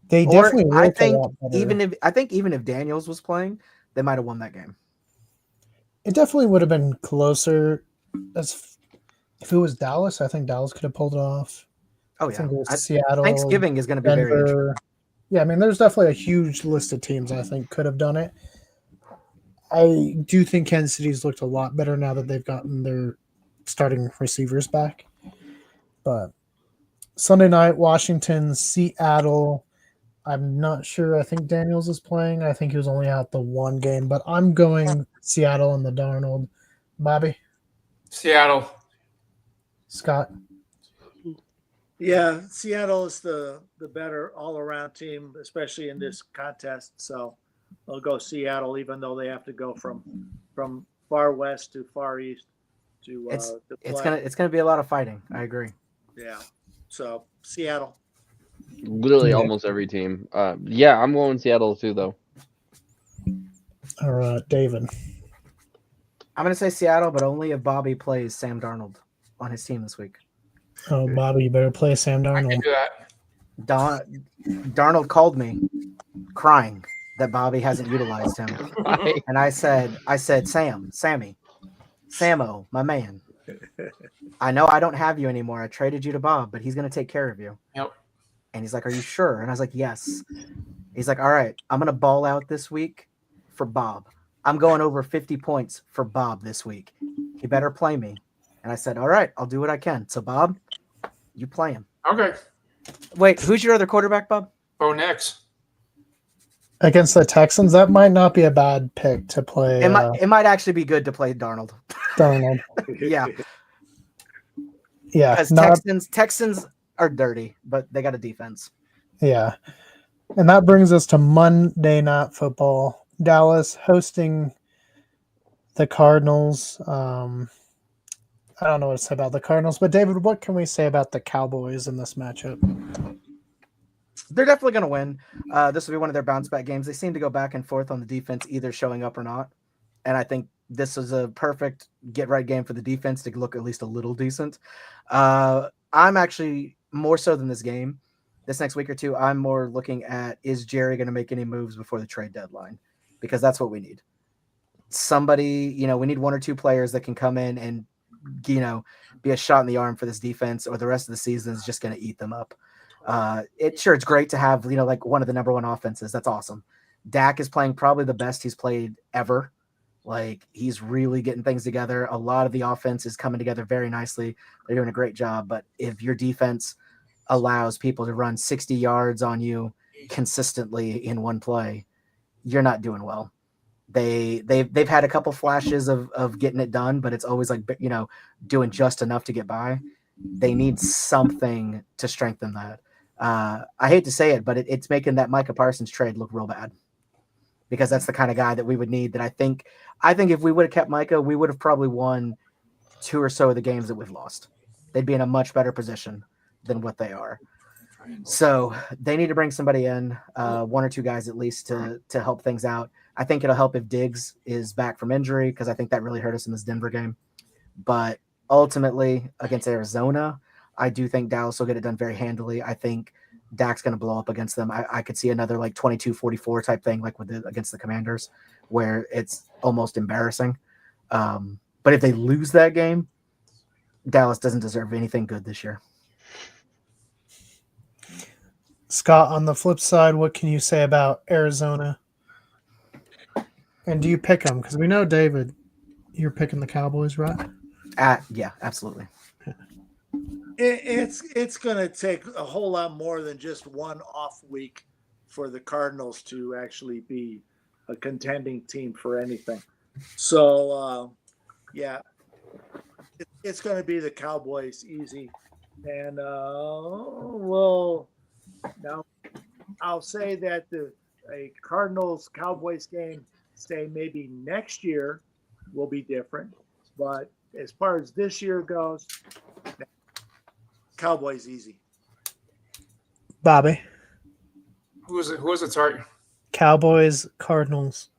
They definitely. I think even if Daniels was playing, they might have won that game. It definitely would have been closer. As if it was Dallas, I think Dallas could have pulled it off. Oh I yeah, think it was Seattle. Thanksgiving is going to be Denver. very interesting. Yeah, I mean, there's definitely a huge list of teams I think could have done it. I do think Kansas City's looked a lot better now that they've gotten their starting receivers back. But Sunday night, Washington, Seattle. I'm not sure. I think Daniels is playing. I think he was only out the one game, but I'm going Seattle and the Darnold. Bobby? Seattle. Scott? Yeah, Seattle is the better all-around team, especially in this contest. So I'll go Seattle, even though they have to go from far west to far east to it's gonna be a lot of fighting. I agree. Yeah, so Seattle. Literally almost every team. Yeah, I'm going Seattle too, though. All right, David. I'm going to say Seattle, but only if Bobby plays Sam Darnold on his team this week. Oh, Bobby, you better play Sam Darnold. I can do that. Darnold called me crying that Bobby hasn't utilized him. And I said, Sammy, Samo, my man. I know I don't have you anymore. I traded you to Bob, but he's going to take care of you. Yep. And he's like, are you sure? And I was like, yes. He's like, all right, I'm going to ball out this week for Bob. I'm going over 50 points for Bob this week. He better play me. And I said, all right, I'll do what I can. So, Bob, you play him. Okay. Wait, who's your other quarterback, Bob? Bo Nix. Against the Texans, that might not be a bad pick to play. It might actually be good to play Darnold. Darnold. Yeah. Yeah. Because Texans are dirty, but they got a defense. Yeah. And that brings us to Monday Night Football. Dallas hosting the Cardinals. I don't know what to say about the Cardinals, but David, what can we say about the Cowboys in this matchup? They're definitely going to win. This will be one of their bounce back games. They seem to go back and forth on the defense, either showing up or not. And I think this is a perfect get right game for the defense to look at least a little decent. I'm actually more so than this game. This next week or two, I'm more looking at, is Jerry going to make any moves before the trade deadline? Because that's what we need. Somebody, we need one or two players that can come in and, be a shot in the arm for this defense, or the rest of the season is just going to eat them up. It's great to have, like one of the number one offenses. That's awesome. Dak is playing probably the best he's played ever. Like, he's really getting things together. A lot of the offense is coming together very nicely. They're doing a great job. But if your defense allows people to run 60 yards on you consistently in one play, you're not doing well. They've had a couple flashes of getting it done, but it's always like, doing just enough to get by. They need something to strengthen that. I hate to say it, but it's making that Micah Parsons trade look real bad, because that's the kind of guy that we would need. That I think if we would have kept Micah, we would have probably won 2 or so of the games that we've lost. They'd be in a much better position than what they are. So they need to bring somebody in, 1 or 2 guys at least, to help things out. I think it'll help if Diggs is back from injury, because I think that really hurt us in this Denver game. But ultimately, against Arizona, I do think Dallas will get it done very handily. I think Dak's going to blow up against them. I could see another like 22-44 type thing, like against the Commanders, where it's almost embarrassing. But if they lose that game, Dallas doesn't deserve anything good this year. Scott, on the flip side, what can you say about Arizona? And do you pick them? Because we know, David, you're picking the Cowboys, right? Yeah, absolutely. It's going to take a whole lot more than just one off week for the Cardinals to actually be a contending team for anything. So, it's going to be the Cowboys easy. And I'll say that a Cardinals-Cowboys game, say maybe next year, will be different. But as far as this year goes, Cowboys easy. Bobby. Who is it? Sorry. Cowboys, Cardinals.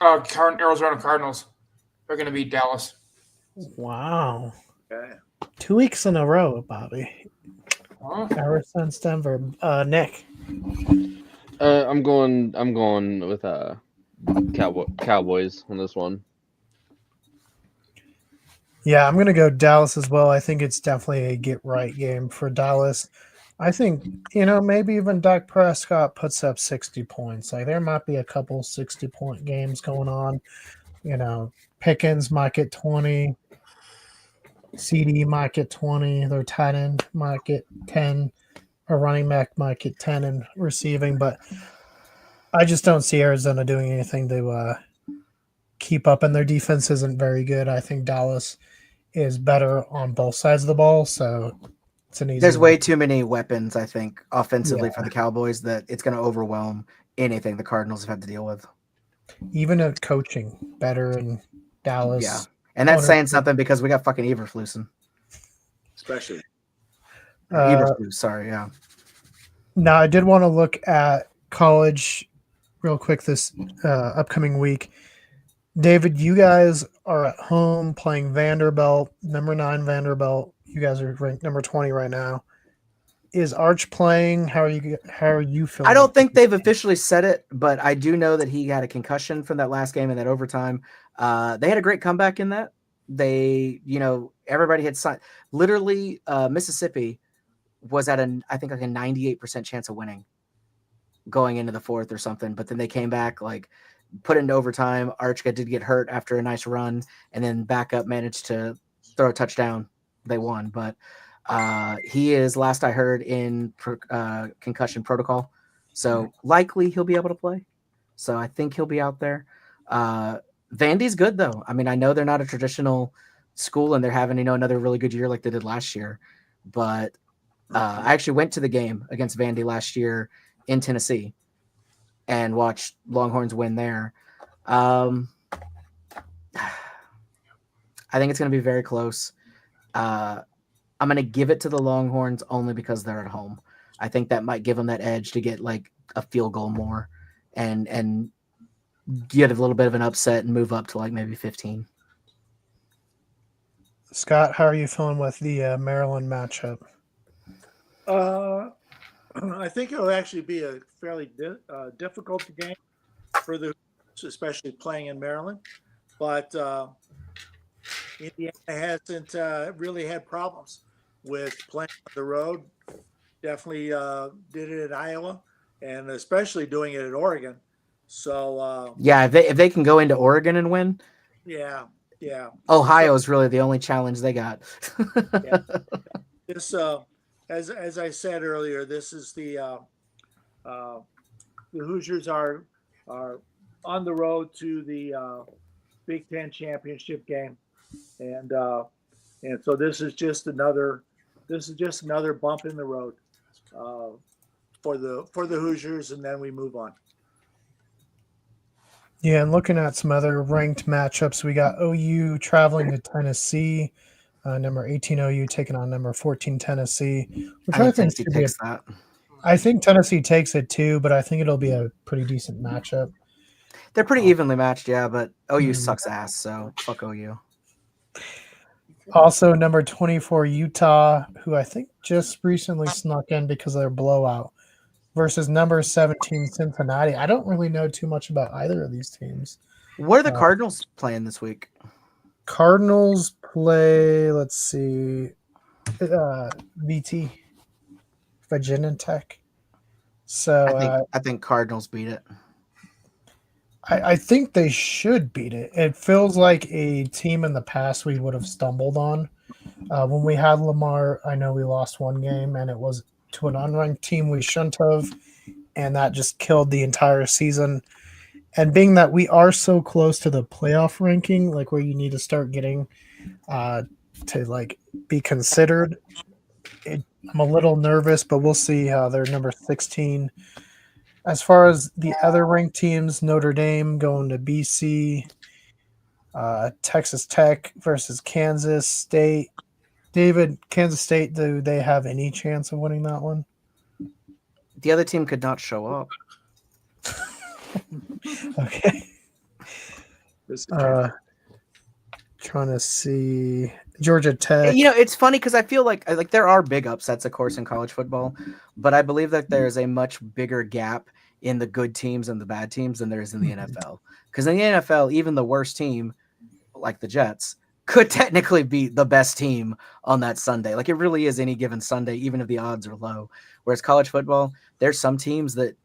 Arizona Cardinals. They're going to beat Dallas. Wow. Okay. 2 weeks in a row, Bobby. Huh? Ever since Denver. Nick. I'm going with Cowboys on this one. Yeah, I'm going to go Dallas as well. I think it's definitely a get-right game for Dallas. I think, maybe even Dak Prescott puts up 60 points. Like, there might be a couple 60-point games going on. Pickens might get 20. CD might get 20. Their tight end might get 10. A running back might get 10 in receiving. But I just don't see Arizona doing anything to keep up, and their defense isn't very good. I think Dallas is better on both sides of the ball, so it's an easy. There's way too many weapons, I think, offensively for the Cowboys, that it's going to overwhelm anything the Cardinals have had to deal with. Even at coaching, better in Dallas. Yeah, and that's saying something, because we got fucking Eberflus. Especially. Eberflus, sorry, yeah. Now, I did want to look at college real quick this upcoming week. David, you guys are at home playing Vanderbilt, number 9 Vanderbilt. You guys are ranked number 20 right now. Is Arch playing? How are you feeling? I don't think they've officially said it, but I do know that he had a concussion from that last game in that overtime. They had a great comeback in that. They, everybody had signed. Literally, Mississippi was at I think like a 98% chance of winning going into the fourth or something. But then they came back, put into overtime. Archka did get hurt after a nice run, and then backup managed to throw a touchdown. They won, but he is, last I heard, in concussion protocol, so likely he'll be able to play. So I think he'll be out there. Vandy's good though. I mean, I know they're not a traditional school, and they're having another really good year like they did last year, but I actually went to the game against Vandy last year in Tennessee and watched Longhorns win there. I think it's going to be very close. I'm going to give it to the Longhorns only because they're at home. I think that might give them that edge to get like a field goal more and get a little bit of an upset and move up to like maybe 15. Scott, how are you feeling with the Maryland matchup? I think it'll actually be a fairly difficult game for the, especially playing in Maryland. But Indiana hasn't really had problems with playing on the road. Definitely did it at Iowa, and especially doing it at Oregon. So yeah, if they can go into Oregon and win, yeah. Ohio is really the only challenge they got. Yeah. This, as I said earlier, this is the Hoosiers are on the road to the Big Ten championship game, and so this is just another bump in the road for the Hoosiers, and then we move on. Yeah, and looking at some other ranked matchups, we got OU traveling to Tennessee. Number 18 OU taking on number 14 Tennessee, which I think Tennessee should be takes that. I think Tennessee takes it too, but I think it'll be a pretty decent matchup. They're pretty evenly matched, yeah, but OU Mhm. sucks ass, so fuck OU. Also, number 24 Utah, who I think just recently snuck in because of their blowout, versus number 17 Cincinnati. I don't really know too much about either of these teams. What are the Cardinals playing this week? Cardinals play, let's see, VT, Virginia Tech. So I think Cardinals beat it. I think they should beat it. It feels like a team in the past we would have stumbled on. When we had Lamar, I know we lost one game, and it was to an unranked team we shouldn't have, and that just killed the entire season. And being that we are so close to the playoff ranking, like where you need to start getting to like be considered, I'm a little nervous, but we'll see how they're number 16. As far as the other ranked teams, Notre Dame going to BC, Texas Tech versus Kansas State. David, Kansas State, do they have any chance of winning that one? The other team could not show up. Okay. Trying to see Georgia Tech. You know, it's funny because I feel like there are big upsets, of course, in college football, but I believe that there's a much bigger gap in the good teams and the bad teams than there is in the NFL. Because in the NFL, even the worst team, like the Jets, could technically be the best team on that Sunday. Like it really is any given Sunday, even if the odds are low. Whereas college football, there's some teams that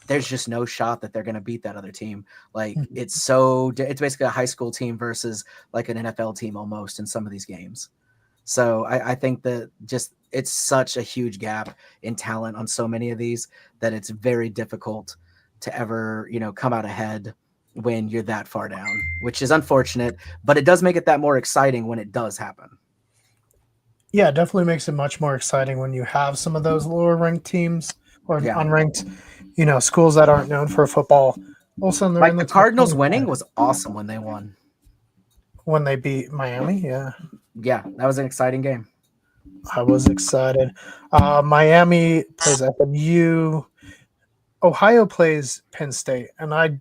there's just no shot that they're going to beat that other team. Like it's basically a high school team versus like an NFL team almost in some of these games. So I think that just it's such a huge gap in talent on so many of these that it's very difficult to ever, come out ahead when you're that far down, which is unfortunate, but it does make it that more exciting when it does happen. Yeah, it definitely makes it much more exciting when you have some of those lower ranked teams or unranked, schools that aren't known for football. Also, they're in the the Cardinals winning was awesome when they won. When they beat Miami, yeah. Yeah, that was an exciting game. I was excited. Miami plays FMU. Ohio plays Penn State, and I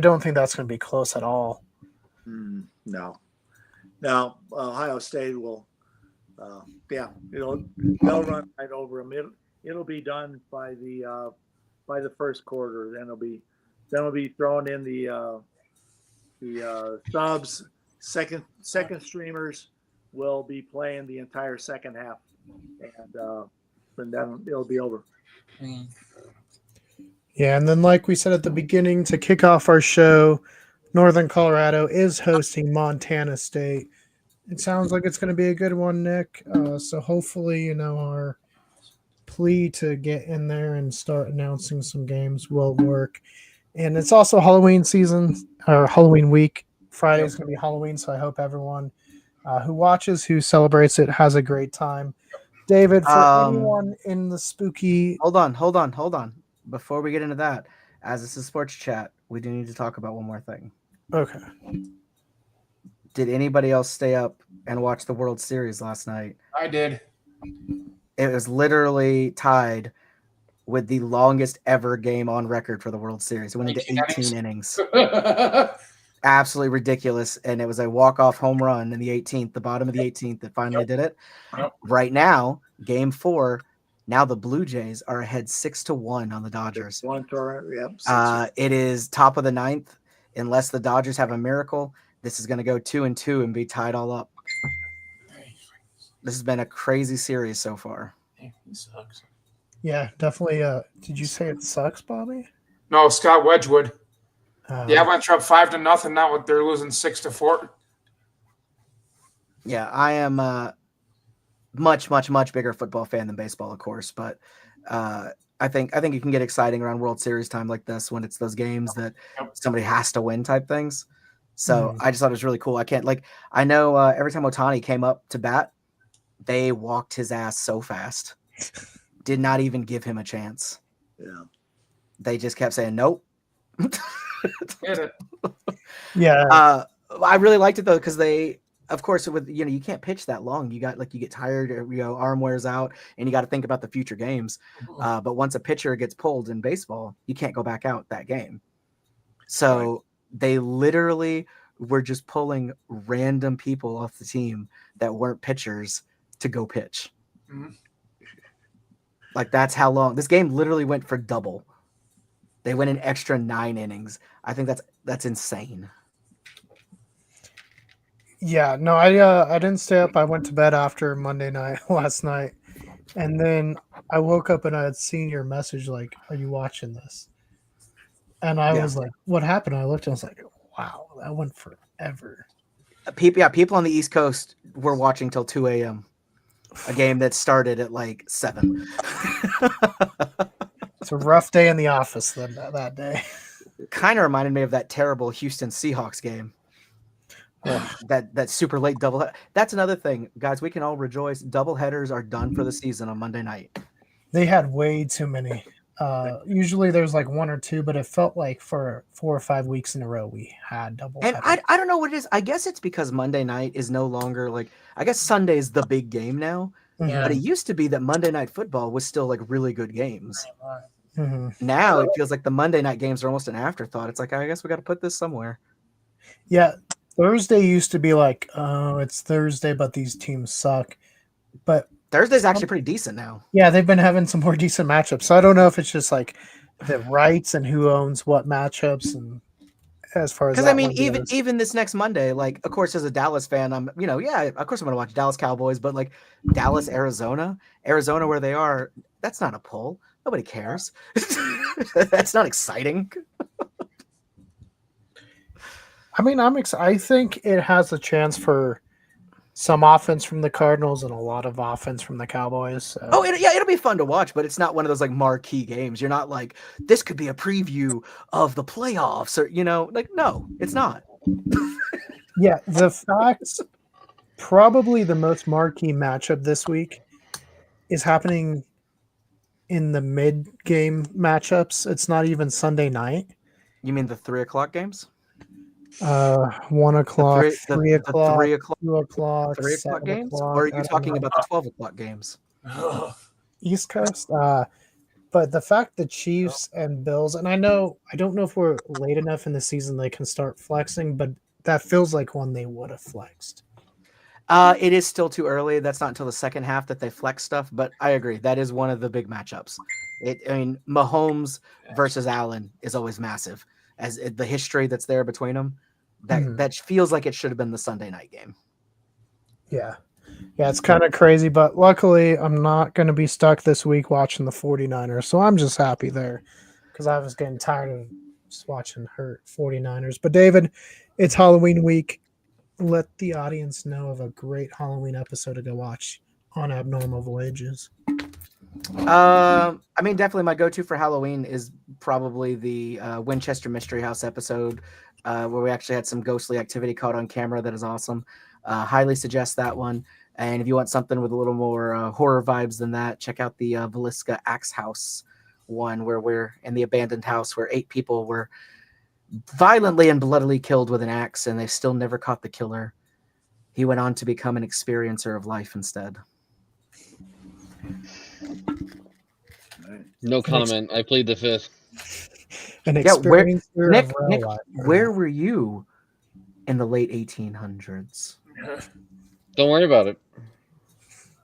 don't think that's going to be close at all. No. Ohio State will. They'll run right over them. It'll be done by the first quarter. Then it'll be thrown in the subs. Second streamers will be playing the entire second half, and then it'll be over. Yeah, and then like we said at the beginning, to kick off our show, Northern Colorado is hosting Montana State. It sounds like it's going to be a good one, Nick. So hopefully, our plea to get in there and start announcing some games will work. And it's also Halloween season or Halloween week. Friday's going to be Halloween, so I hope everyone who watches, who celebrates it, has a great time. David, for Um, anyone in the spooky, Hold on. Before we get into that, as this is sports chat, we do need to talk about one more thing. okay, Did anybody else stay up and watch the World Series last night? I did. It was literally tied with the longest ever game on record for the World Series. It went into 18 innings. Absolutely ridiculous. And it was a walk-off home run in the 18th, the bottom of the 18th that finally did it. Yep. Right now, game 4, now the Blue Jays are ahead 6-1 on the Dodgers. It is top of the 9th. Unless the Dodgers have a miracle, this is going to go 2-2 and be tied all up. This has been a crazy series so far. He sucks. yeah, definitely. Did you say it sucks, Bobby? No, Scott Wedgwood. Uh, The Avalanche are up 5-0 now. They're losing 6-4. Yeah, I am much bigger football fan than baseball, of course, but I think it can get exciting around World Series time like this when it's those games that somebody has to win type things. So I just thought it was really cool. I know every time Ohtani came up to bat, they walked his ass so fast. Did not even give him a chance. Yeah. They just kept saying nope. Get it. yeah, I really liked it though because they, of course, with you can't pitch that long. You get tired, arm wears out, and you got to think about the future games. But once a pitcher gets pulled in baseball, you can't go back out that game. So they literally were just pulling random people off the team that weren't pitchers to go pitch. Mm-hmm. Like that's how long this game literally went for double. They went an extra 9 innings. I think that's insane. yeah. No, I didn't stay up. I went to bed after Monday night last night, and then I woke up and I had seen your message like, "Are you watching this?" And I was like, "What happened?" I looked and I was like, "Wow, that went forever." People on the East Coast were watching till 2 a.m. A game that started at like 7. It's a rough day in the office that day. Kind of reminded me of that terrible Houston Seahawks game. That super late double. That's another thing, guys. We can all rejoice. Double headers are done for the season on Monday night. They had way too many. Usually there's like 1 or 2, but it felt like for 4 or 5 weeks in a row we had double. And I don't know what it is. I guess it's because Monday night is no longer like. I guess Sunday is the big game now. Mhm. But it used to be that Monday night football was still like really good games. Mhm. Now it feels like the Monday night games are almost an afterthought. It's like, I guess we got to put this somewhere. Yeah, Thursday used to be like, oh, it's Thursday, but these teams suck. But Thursday's actually pretty decent now. yeah, they've been having some more decent matchups. So I don't know if it's just like the rights and who owns what matchups, and as far as Because that I mean, one goes. even this next Monday, like, of course, as a Dallas fan, I'm, of course I'm gonna watch Dallas Cowboys, but like Dallas, Arizona where they are, that's not a pull. Nobody cares. That's not exciting. I mean, I think it has a chance for some offense from the Cardinals and a lot of offense from the Cowboys. So. Oh, it'll be fun to watch, but it's not one of those like marquee games. You're not like, this could be a preview of the playoffs, or like, no, it's not. Yeah, the fact probably the most marquee matchup this week is happening in the mid-game matchups. It's not even Sunday night. You mean the 3:00 games? 1 o'clock, 3 o'clock, 2 o'clock, 3 o'clock 7 games, o'clock. or are you talking about the 12:00 games? East Coast? But the fact the Chiefs and Bills, and I don't know if we're late enough in the season they can start flexing, but that feels like one they would have flexed. It is still too early. That's not until the second half that they flex stuff, but I agree. That is one of the big matchups. Mahomes versus Allen is always massive, as the history that's there between them. That feels like it should have been the Sunday night game. Yeah, it's kind of crazy, but luckily I'm not going to be stuck this week watching the 49ers, so I'm just happy there because I was getting tired of just watching hurt 49ers. But David, it's Halloween week. Let the audience know of a great Halloween episode to go watch on Abnormal Voyages. I mean, definitely my go-to for Halloween is probably the Winchester Mystery House episode where we actually had some ghostly activity caught on camera. That is awesome. Highly suggest that one. And if you want something with a little more horror vibes than that, check out the Villisca Axe House one, where we're in the abandoned house where 8 people were violently and bloodily killed with an axe, and they still never caught the killer. He went on to become an experiencer of life instead. No comment. I plead the fifth. An Yeah, where experiencer Nick, of real Nick, life. where were you in the late 1800s? Don't worry about it.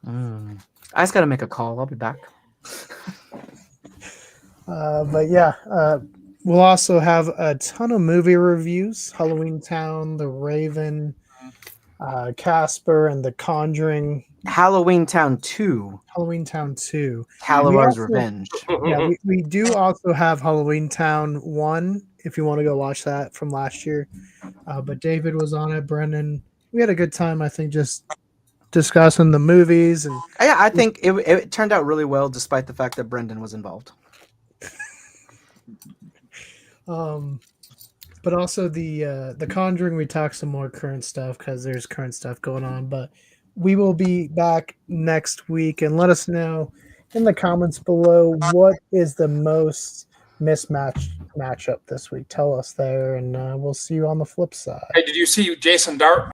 I just got to make a call. I'll be back. But yeah, we'll also have a ton of movie reviews: Halloween Town, The Raven, Casper, and The Conjuring. Halloween Town 2, Halloween Town 2. Halloween's also- Revenge. Yeah, we do also have Halloween Town 1 if you want to go watch that from last year. But David was on it, Brenden. We had a good time, I think, just discussing the movies. And Yeah, I think it turned out really well, despite the fact that Brenden was involved. But also the Conjuring, we talk some more current stuff because there's current stuff going on. But we will be back next week, and let us know in the comments below what is the most mismatched matchup this week. Tell us there, and we'll see you on the flip side. Hey, did you see Jason Dart